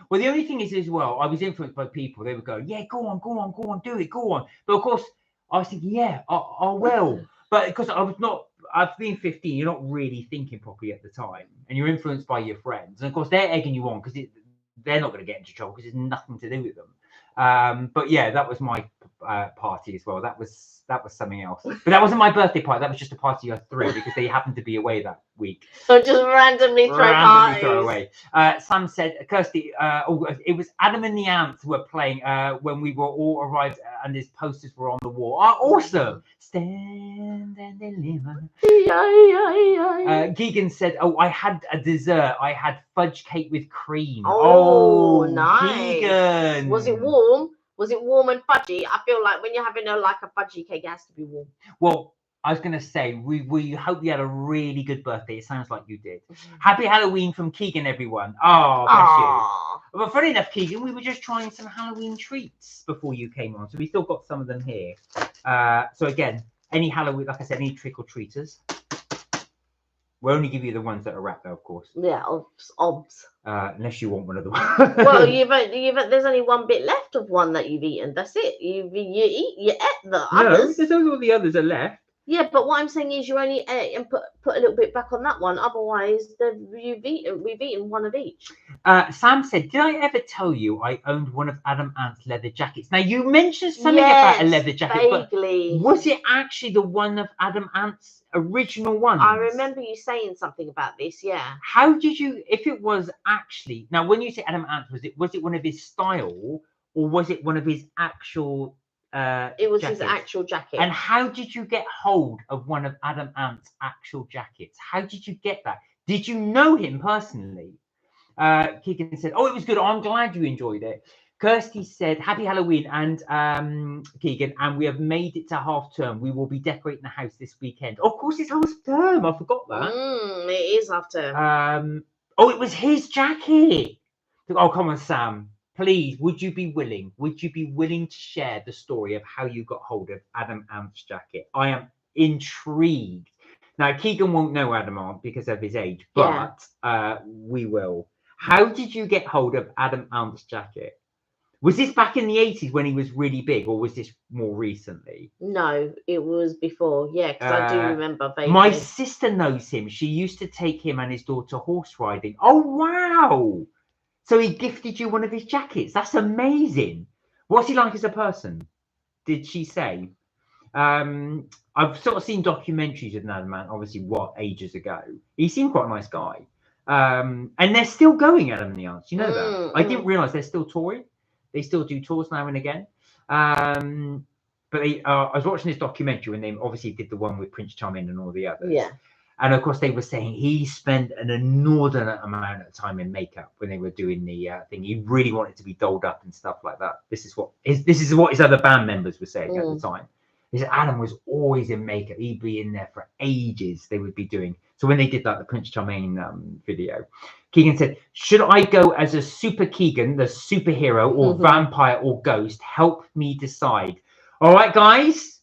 Well, the only thing is as well, I was influenced by people. They would go, yeah, go on, do it, go on. But of course, I was thinking, yeah, I will. But because I've been 15, you're not really thinking properly at the time. And you're influenced by your friends. And of course, they're egging you on because they're not going to get into trouble because there's nothing to do with them. But yeah, that was my party as well. That was something else. But that wasn't my birthday party. That was just a party I threw because they happened to be away that week. So just randomly throw away. Sam said, Kirsty, it was Adam and the Ants were playing when we were all arrived and his posters were on the wall. Oh, awesome. Stand and deliver. Keegan said, oh, I had a dessert. I had fudge cake with cream. Oh, nice. Keegan. Was it warm? Was it warm and fudgy? I feel like when you're having a fudgy cake, it has to be warm. Well, I was going to say, we hope you had a really good birthday. It sounds like you did. Happy Halloween from Keegan, everyone. Oh, bless you. But funny enough, Keegan, we were just trying some Halloween treats before you came on. So we still got some of them here. So again, any Halloween, like I said, any trick-or-treaters. We'll only give you the ones that are wrapped, though, of course. Yeah, obs. Unless you want one of the ones. Well, there's only one bit left of one that you've eaten. That's it. You ate the others. No, there's only all the others are left. Yeah, but what I'm saying is you only ate and put a little bit back on that one. Otherwise, we've eaten one of each. Sam said, did I ever tell you I owned one of Adam Ant's leather jackets? Now, you mentioned something about a leather jacket, vaguely. But was it actually the one of Adam Ant's original ones? I remember you saying something about this, yeah. How did you, if it was actually, now when you say Adam Ant, was it one of his style or was it one of his actual it was jackets? His actual jacket. And how did you get hold of one of Adam Ant's actual jackets? How did you get that? Did you know him personally? Keegan said, oh, it was good. I'm glad you enjoyed it. Kirsty said, happy Halloween, and Keegan, and we have made it to half term. We will be decorating the house this weekend. Of course, it's half term. I forgot that. It is half term. Oh, it was his jacket. Oh, come on, Sam. Please, would you be willing to share the story of how you got hold of Adam Ant's jacket? I am intrigued. Now, Keegan won't know Adam Ant because of his age, but we will. How did you get hold of Adam Ant's jacket? Was this back in the 80s when he was really big, or was this more recently? No, it was before. Yeah, because I do remember vaguely. My sister knows him. She used to take him and his daughter horse riding. Oh, wow. So he gifted you one of his jackets. That's amazing. What's he like as a person? Did she say? I've sort of seen documentaries of Adam Ant, obviously, ages ago. He seemed quite a nice guy. And they're still going, Adam and the Ants. You know that? I didn't realise they're still touring. They still do tours now and again. But I was watching this documentary when they obviously did the one with Prince Charming and all the others. Yeah. And of course, they were saying he spent an inordinate amount of time in makeup when they were doing the thing. He really wanted to be dolled up and stuff like that. This is what his other band members were saying at the time. He said Adam was always in makeup. He'd be in there for ages. They would be doing. So when they did the Prince Charming video, Keegan said, should I go as a super Keegan, the superhero, or vampire or ghost? Help me decide. All right, guys.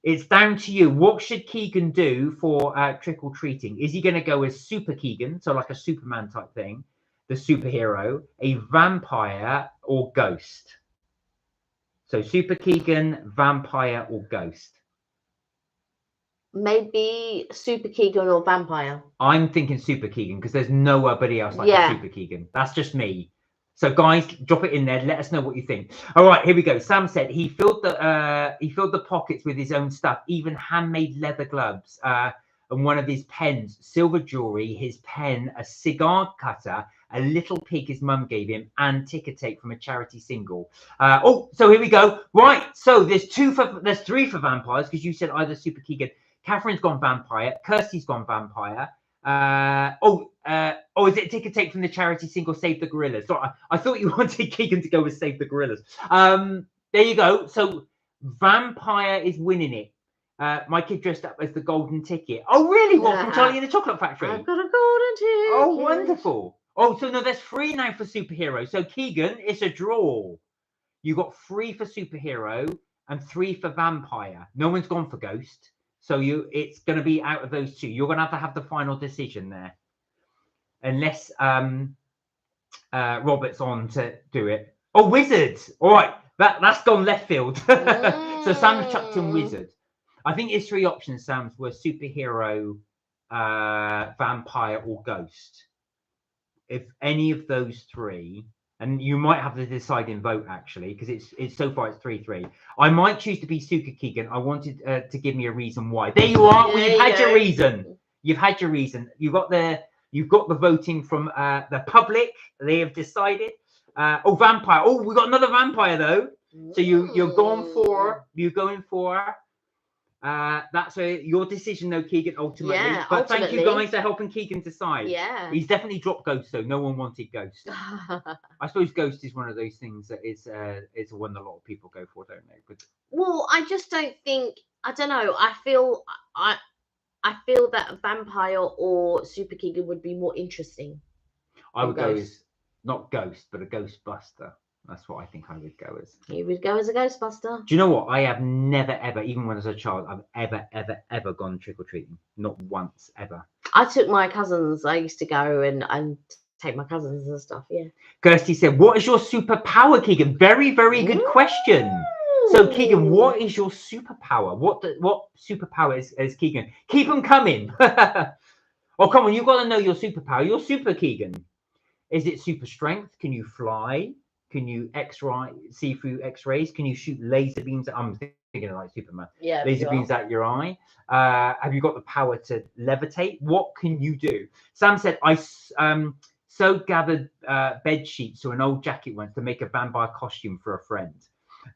It's down to you. What should Keegan do for trick-or-treating? Is he going to go as Super Keegan, so like a Superman type thing, the superhero, a vampire, or ghost? So Super Keegan, vampire, or ghost? Maybe Super Keegan or vampire. I'm thinking Super Keegan because there's nobody else like a Super Keegan. That's just me. So guys, drop it in there. Let us know what you think. All right, here we go. Sam said he filled the pockets with his own stuff, even handmade leather gloves, and one of his pens, silver jewelry, his pen, a cigar cutter, a little pig his mum gave him, and ticker tape from a charity single. So here we go. Right. So there's three for vampires because you said either Super Keegan. Catherine's gone vampire. Kirsty's gone vampire. Is it ticker tape from the charity single Save the Gorillas? Sorry, I thought you wanted Keegan to go with Save the Gorillas. There you go. So vampire is winning it. My kid dressed up as the golden ticket. Oh, really? What, from Charlie and the Chocolate Factory? I've got a golden ticket. Oh, wonderful. Oh, so no, there's 3 now for superhero. So Keegan, it's a draw. You got 3 for superhero and 3 for vampire. No one's gone for ghost. So it's going to be out of those 2. You're going to have the final decision there. Unless Roberts on to do it. Oh, wizard. All right, that's gone left field. So Sam chucked in wizard. I think his 3 options, Sam's, were superhero, vampire, or ghost. If any of those 3, and you might have the deciding vote actually, because it's so far it's 3-3. I might choose to be Suka Keegan. I wanted to give me a reason why. There you are. Well, you've had your reason. You've had your reason. You've got the voting from the public. They have decided. Oh, vampire. Oh, we got another vampire though. So you're going for that's your decision though, Keegan, ultimately. Yeah, but thank you guys for helping Keegan decide. Yeah. He's definitely dropped Ghost though. No one wanted Ghost. I suppose Ghost is one of those things that is one that a lot of people go for, don't they? But well, I just don't think, I don't know. I feel that a vampire or Super Keegan would be more interesting. I would go as not Ghost, but a Ghostbuster. That's what I think I would go as. You would go as a Ghostbuster. Do you know what? I have never, ever, even when I was a child, I've ever gone trick-or-treating. Not once, ever. I took my cousins. I used to go and take my cousins and stuff, yeah. Kirsty said, what is your superpower, Keegan? Very, very good question. So, Keegan, what is your superpower? What superpower is Keegan? Keep them coming. Oh, come on. You've got to know your superpower. Your super, Keegan. Is it super strength? Can you fly? Can you see through X-rays? Can you shoot laser beams? I'm thinking like Superman. Yeah, laser beams at your eye. Have you got the power to levitate? What can you do? Sam said, I so gathered bed sheets or an old jacket once to make a vampire costume for a friend.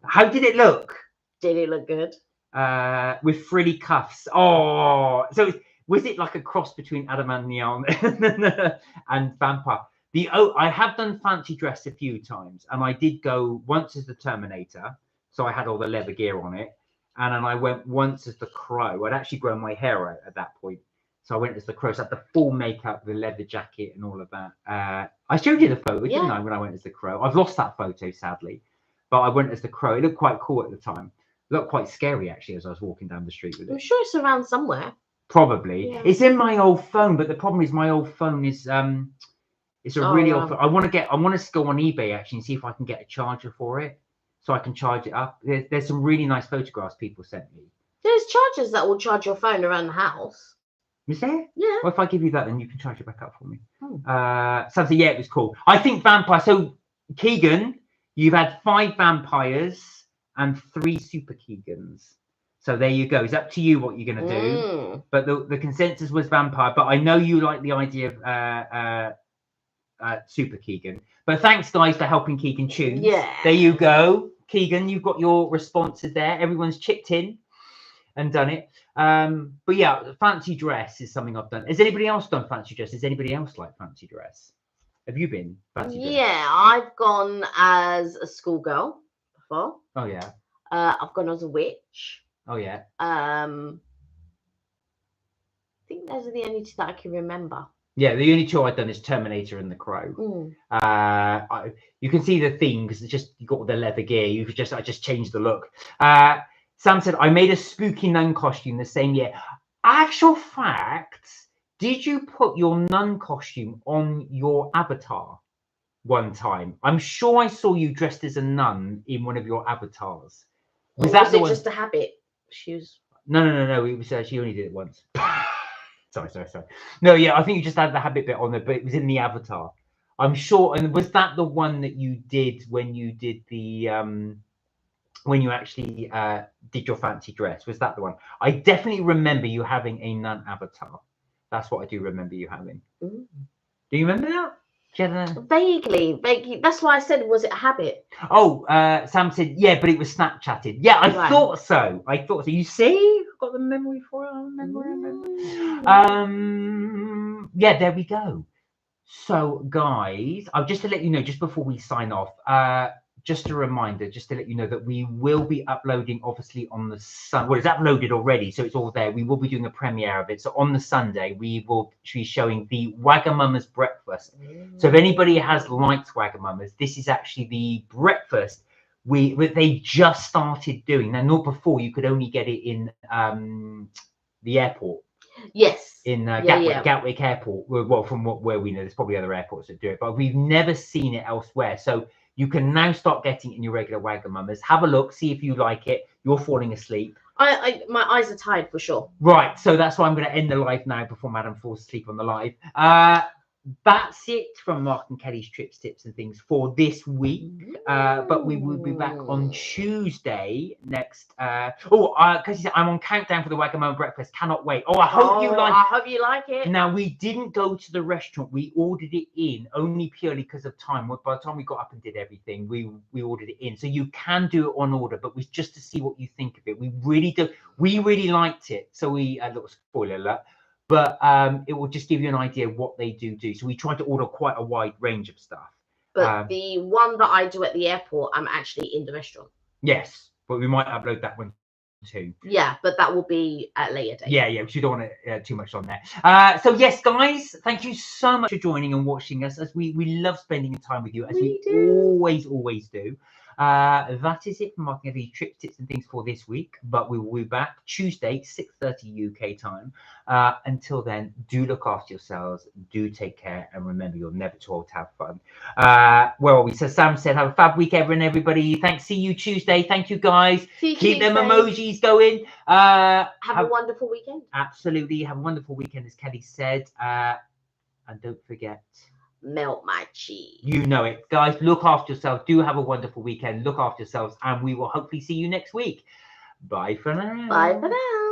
How did it look? Did it look good? With frilly cuffs. Oh, so was it like a cross between Adam and Neon and vampire? I have done fancy dress a few times, and I did go once as the Terminator, so I had all the leather gear on it, and then I went once as the Crow. I'd actually grown my hair out at that point, so I went as the Crow. So I had the full makeup, the leather jacket, and all of that. I showed you the photo, didn't I, when I went as the Crow? I've lost that photo, sadly, but I went as the Crow. It looked quite cool at the time. It looked quite scary, actually, as I was walking down the street with it. I'm sure it's around somewhere. Probably. Yeah. It's in my old phone, but the problem is my old phone is... It's a really old phone. I want to go on eBay actually and see if I can get a charger for it, so I can charge it up. There's some really nice photographs people sent me. There's chargers that will charge your phone around the house. Is there? Yeah. Well, if I give you that, then you can charge it back up for me. Something. Yeah, it was cool. I think vampire. So Keegan, you've had 5 vampires and 3 super Keegans. So there you go. It's up to you what you're going to do. But the consensus was vampire. But I know you like the idea of Super Keegan. But thanks, guys, for helping Keegan choose. Yeah. There you go. Keegan, you've got your responses there. Everyone's chipped in and done it. But yeah, fancy dress is something I've done. Has anybody else done fancy dress? Has anybody else like fancy dress? Have you been fancy dress? Yeah, I've gone as a schoolgirl before. Oh, yeah. I've gone as a witch. Oh, yeah. I think those are the only 2 that I can remember. Yeah, the only 2 I've done is Terminator and the Crow. You can see the theme because it's just you got all the leather gear. I just changed the look. Sam said I made a spooky nun costume the same year. Actual fact, did you put your nun costume on your avatar one time? I'm sure I saw you dressed as a nun in one of your avatars. Was that just a habit? She was. No. It was she only did it once. Sorry. No, yeah, I think you just had the habit bit on there, but it was in the avatar. I'm sure. And was that the one that you did when you did the when you actually did your fancy dress? Was that the one? I definitely remember you having a nun avatar. That's what I do remember you having. Do you remember that? Vaguely. That's why I said, was it a habit? Oh, Sam said, yeah, but it was Snapchatted. Yeah, I thought so. You see? Got the memory for it. I remember. Yeah, there we go. So, guys, just to let you know, just before we sign off, just a reminder, just to let you know that we will be uploading, obviously, on the Sunday. Well, it's uploaded already, so it's all there. We will be doing a premiere of it. So on the Sunday, we will be showing the Wagamama's breakfast. So if anybody has liked Wagamama's, this is actually the breakfast they just started doing. Now, not before, you could only get it in the airport. Yes. in Yeah, Gatwick, yeah. Gatwick Airport. Well, from where we know, there's probably other airports that do it, but we've never seen it elsewhere. So you can now start getting it in your regular Wagamama's. Have a look, see if you like it. You're falling asleep. My eyes are tired for sure. Right, so that's why I'm going to end the live now before Madam falls asleep on the live. That's it from Mark and Kelly's trips, tips, and things for this week. But we will be back on Tuesday next. Because he said I'm on countdown for the Wagamama breakfast. Cannot wait. Oh, I hope you like. I hope you like it. Now we didn't go to the restaurant. We ordered it in only purely because of time. By the time we got up and did everything, we ordered it in. So you can do it on order, but was just to see what you think of it. We really do. We really liked it. So a little spoiler alert. But it will just give you an idea of what they do. So we tried to order quite a wide range of stuff. But the one that I do at the airport, I'm actually in the restaurant. Yes, but we might upload that one too. Yeah, but that will be at a later date. Yeah, because you don't want it too much on there. So yes, guys, thank you so much for joining and watching us. As we love spending time with you, as we always do. That is it for Marking Every Trip, Tips and Things for this week. But we will be back Tuesday, 6:30 UK time. Until then, do look after yourselves, do take care, and remember, you're never too old to have fun. Where are we? So Sam said, have a fab week, everybody. Thanks. See you Tuesday. Thank you, guys. Keep them emojis going. Have a wonderful weekend. Absolutely. Have a wonderful weekend, as Kelly said. And don't forget, melt my cheese. You know it. Guys, look after yourselves. Do have a wonderful weekend. Look after yourselves, and we will hopefully see you next week. Bye for now. Bye for now.